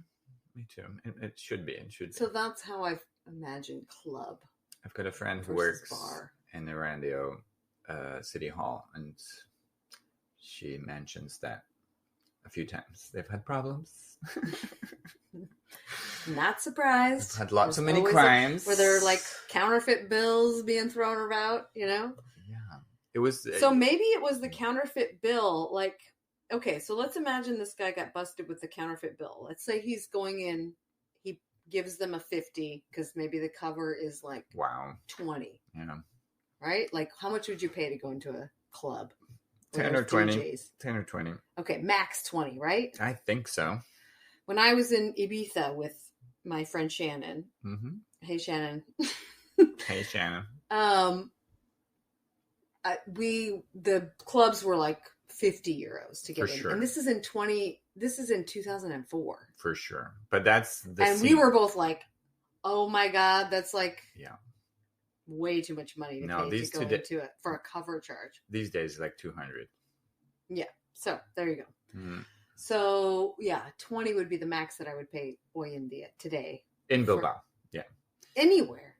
It should be. It should be. So that's how I've imagined club. I've got a friend who versus works bar. in the Randio City Hall, and she mentions that a few times they've had problems. Not surprised. They've had lots of There's many always crimes. where there are like counterfeit bills being thrown about, Yeah, it was. So maybe it was the counterfeit bill. Like, okay, so let's imagine this guy got busted with the counterfeit bill. Let's say he's going in, he gives them a 50 because maybe the cover is like wow, 20. yeah, Right? Like, how much would you pay to go into a club? 10 or 20. 10 or 20. Okay, max 20, right? I think so. When I was in Ibiza with my friend Shannon, hey Shannon, Hey Shannon. the clubs were like 50 euros to get For in, sure. and this is in 2004. For sure, but that's the And we were both like, "Oh my god, that's like way too much money to pay to go into it for a cover charge." These days, like 200. Yeah, so there you go. Mm-hmm. So yeah, 20 would be the max that I would pay hoy en día today In Bilbao, anywhere.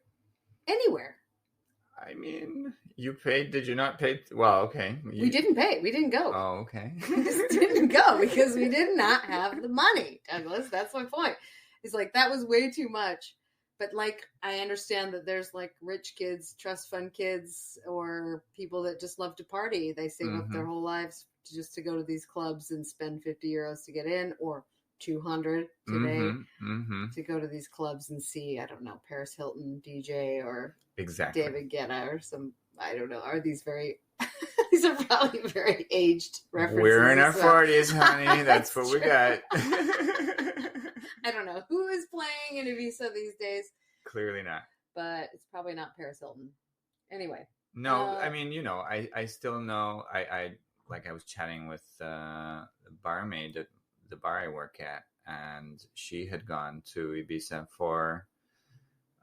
I mean, you paid? Did you not pay? Well, okay. We didn't pay. We didn't go. Oh, okay. We just didn't go because we did not have the money, Douglas. That's my point. It's like that was way too much But like, I understand that there's like rich kids, trust fund kids, or people that just love to party. They save up their whole lives just to go to these clubs and spend 50 euros to get in, or 200 today to go to these clubs and see, I don't know, Paris Hilton DJ or Exactly. David Guetta or some, I don't know. Are these very, these are probably very aged references. We're in our 40s, honey. That's what we got. I don't know who is playing in Ibiza these days. Clearly not. But it's probably not Paris Hilton. Anyway. No, I mean, I still know, I was chatting with the barmaid at the bar I work at, and she had gone to Ibiza for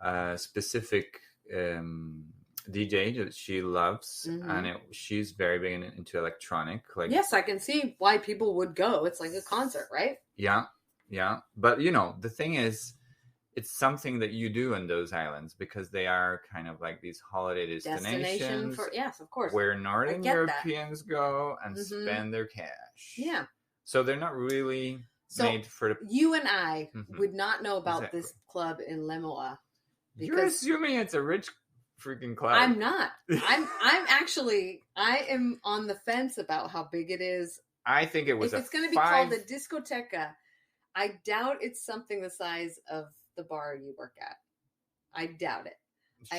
a specific DJ that she loves, and she's very big into electronic. Like, yes, I can see why people would go. It's like a concert, right? Yeah. But, the thing is, it's something that you do in those islands because they are kind of like these holiday destinations. Yes, of course. Where Northern Europeans go and spend their cash. Yeah. So they're not really made for the... You and I would not know about this club in Lemoa. You're assuming it's a rich freaking club. I'm not. I am on the fence about how big it is. I think it was if it's going to be called a discoteca, I doubt it's something the size of the bar you work at. I doubt it.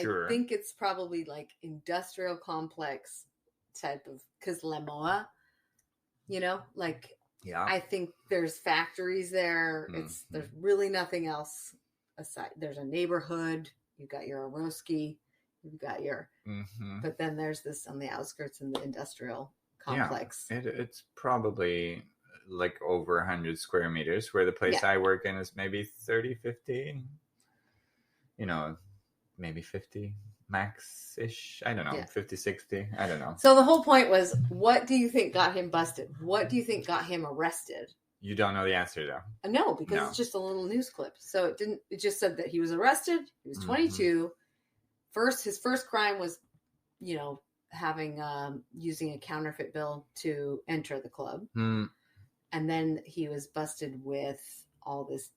Sure. I think it's probably like industrial complex type of, because Lemoa, like, yeah. I think there's factories there. There's really nothing else aside. There's a neighborhood. You've got your Aroski. You've got your, but then there's this on the outskirts in the industrial complex. Yeah, it's probably like over 100 square meters, where the place I work in is maybe 30, 50, maybe 50 max-ish. I don't know, 50, 60. I don't know. So the whole point was, what do you think got him busted? What do you think got him arrested? You don't know the answer, though. No, because it's just a little news clip. So it just said that he was arrested. He was 22. His first crime was, having, using a counterfeit bill to enter the club. And then he was busted with all this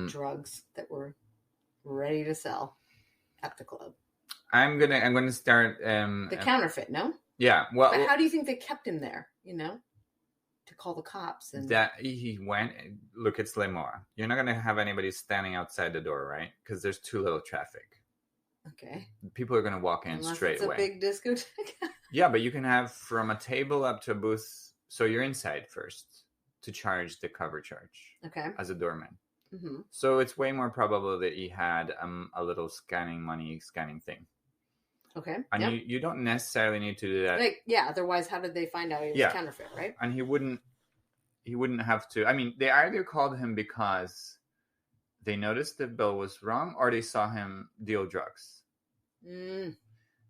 drugs that were ready to sell at the club. I'm gonna start the counterfeit. No. Yeah. Well, but how do you think they kept him there? To call the cops and that he went. Look, it's Lemoa. You're not gonna have anybody standing outside the door, right? Because there's too little traffic. Okay. People are gonna walk in straight away. It's a big discotheque. Yeah, but you can have from a table up to a booth. So you're inside first to charge the cover charge. Okay. As a doorman. So it's way more probable that he had a little scanning thing. Okay. And you don't necessarily need to do that. Otherwise, how did they find out he was counterfeit, right? And he wouldn't have to. I mean, they either called him because they noticed the bill was wrong, or they saw him deal drugs.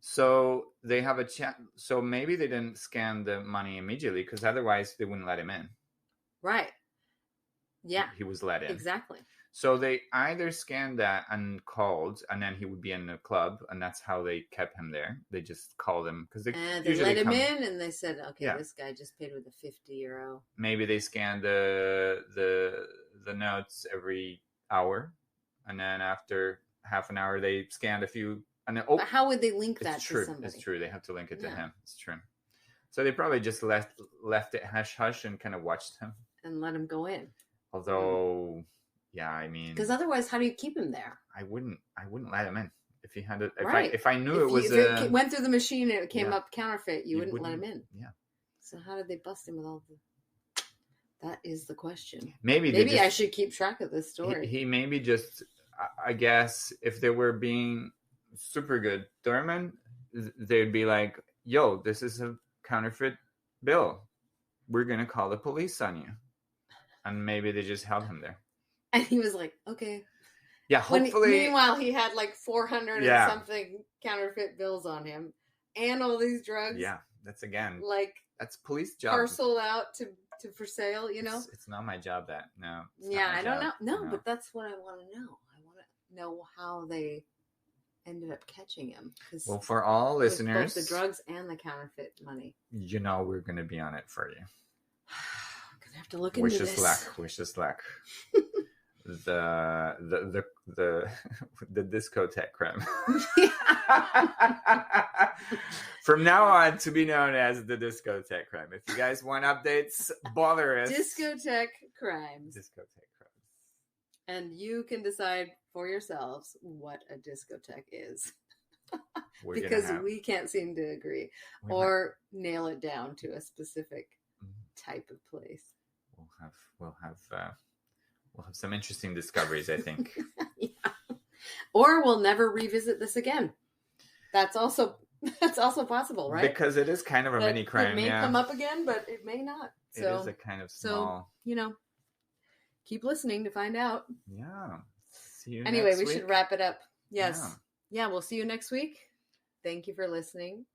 So they have a chat. So maybe they didn't scan the money immediately, because otherwise they wouldn't let him in. Right. Yeah. He was let in. Exactly. So they either scanned that and called, and then he would be in the club, and that's how they kept him there. They just called him because they let him in, and they said, "Okay, this guy just paid with a 50 euro." Maybe they scanned the notes every hour, and then after half an hour they scanned a few. And then, but how would they link that to somebody? It's true. They have to link it to him. It's true. So they probably just left it hush hush and kind of watched him and let him go in. Although, I mean, because otherwise, how do you keep him there? I wouldn't let him in if he had it. If I knew if it went through the machine and it came up counterfeit, you wouldn't let him in. Yeah. So how did they bust him with all the? That is the question. Maybe I should keep track of this story. He maybe just, I guess, if they were being super good doormen, they'd be like, "Yo, this is a counterfeit bill. We're gonna call the police on you." And maybe they just held him there. And he was like, okay. Yeah, hopefully. Meanwhile, he had like 400 and something counterfeit bills on him. And all these drugs. Yeah, that's that's police job. Parceled out to for sale, It's not my job, that. No. I don't know. No, but that's what I want to know. I want to know how they ended up catching him. Well, for all listeners. Both the drugs and the counterfeit money. We're going to be on it for you. Have to look into this. Wish us luck. the discotheque crime. From now on, to be known as the discotheque crime. If you guys want updates, bother us. Discotheque crimes. Discotheque crimes. And you can decide for yourselves what a discotheque is. Because we can't seem to agree or nail it down to a specific type of place. We'll have some interesting discoveries, I think. Yeah. Or we'll never revisit this again. That's also possible, right? Because it is kind of a mini crime. It may come up again, but it may not. So, it is a kind of small. So, keep listening to find out. Yeah. See you anyway, next we week. should wrap it up. Yes. Yeah, we'll see you next week. Thank you for listening.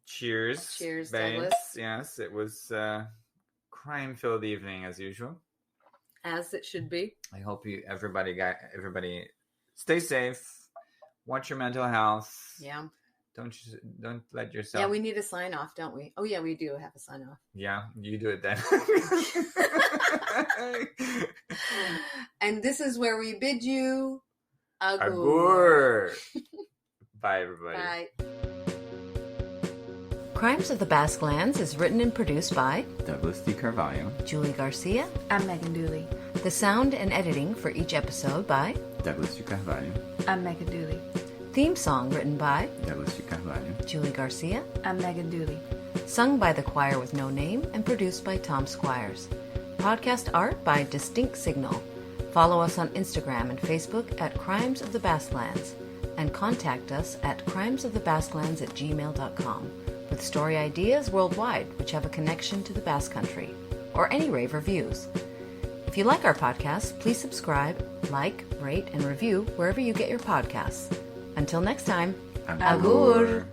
Cheers. Cheers, babes. Douglas. Yes, it was a crime-filled evening as usual. As it should be. I hope everybody stay safe. Watch your mental health. Yeah. Don't let yourself. Yeah, we need a sign off, don't we? Oh yeah, we do have a sign off. Yeah, you do it then. And this is where we bid you agur. Bye, everybody. Bye. Crimes of the Basque Lands is written and produced by Douglas D. Carvalho, Julie Garcia. I'm Megan Dooley. The sound and editing for each episode by Douglas D. Carvalho. I'm Megan Dooley. Theme song written by Douglas D. Carvalho. Julie Garcia. I'm Megan Dooley. Sung by the choir with no name and produced by Tom Squires. Podcast art by Distinct Signal. Follow us on Instagram and Facebook at Crimes of the Basque Lands and contact us at crimesofthebasquelands@gmail.com with story ideas worldwide which have a connection to the Basque Country or any rave reviews. If you like our podcast, please subscribe, like, rate, and review wherever you get your podcasts. Until next time, Agur.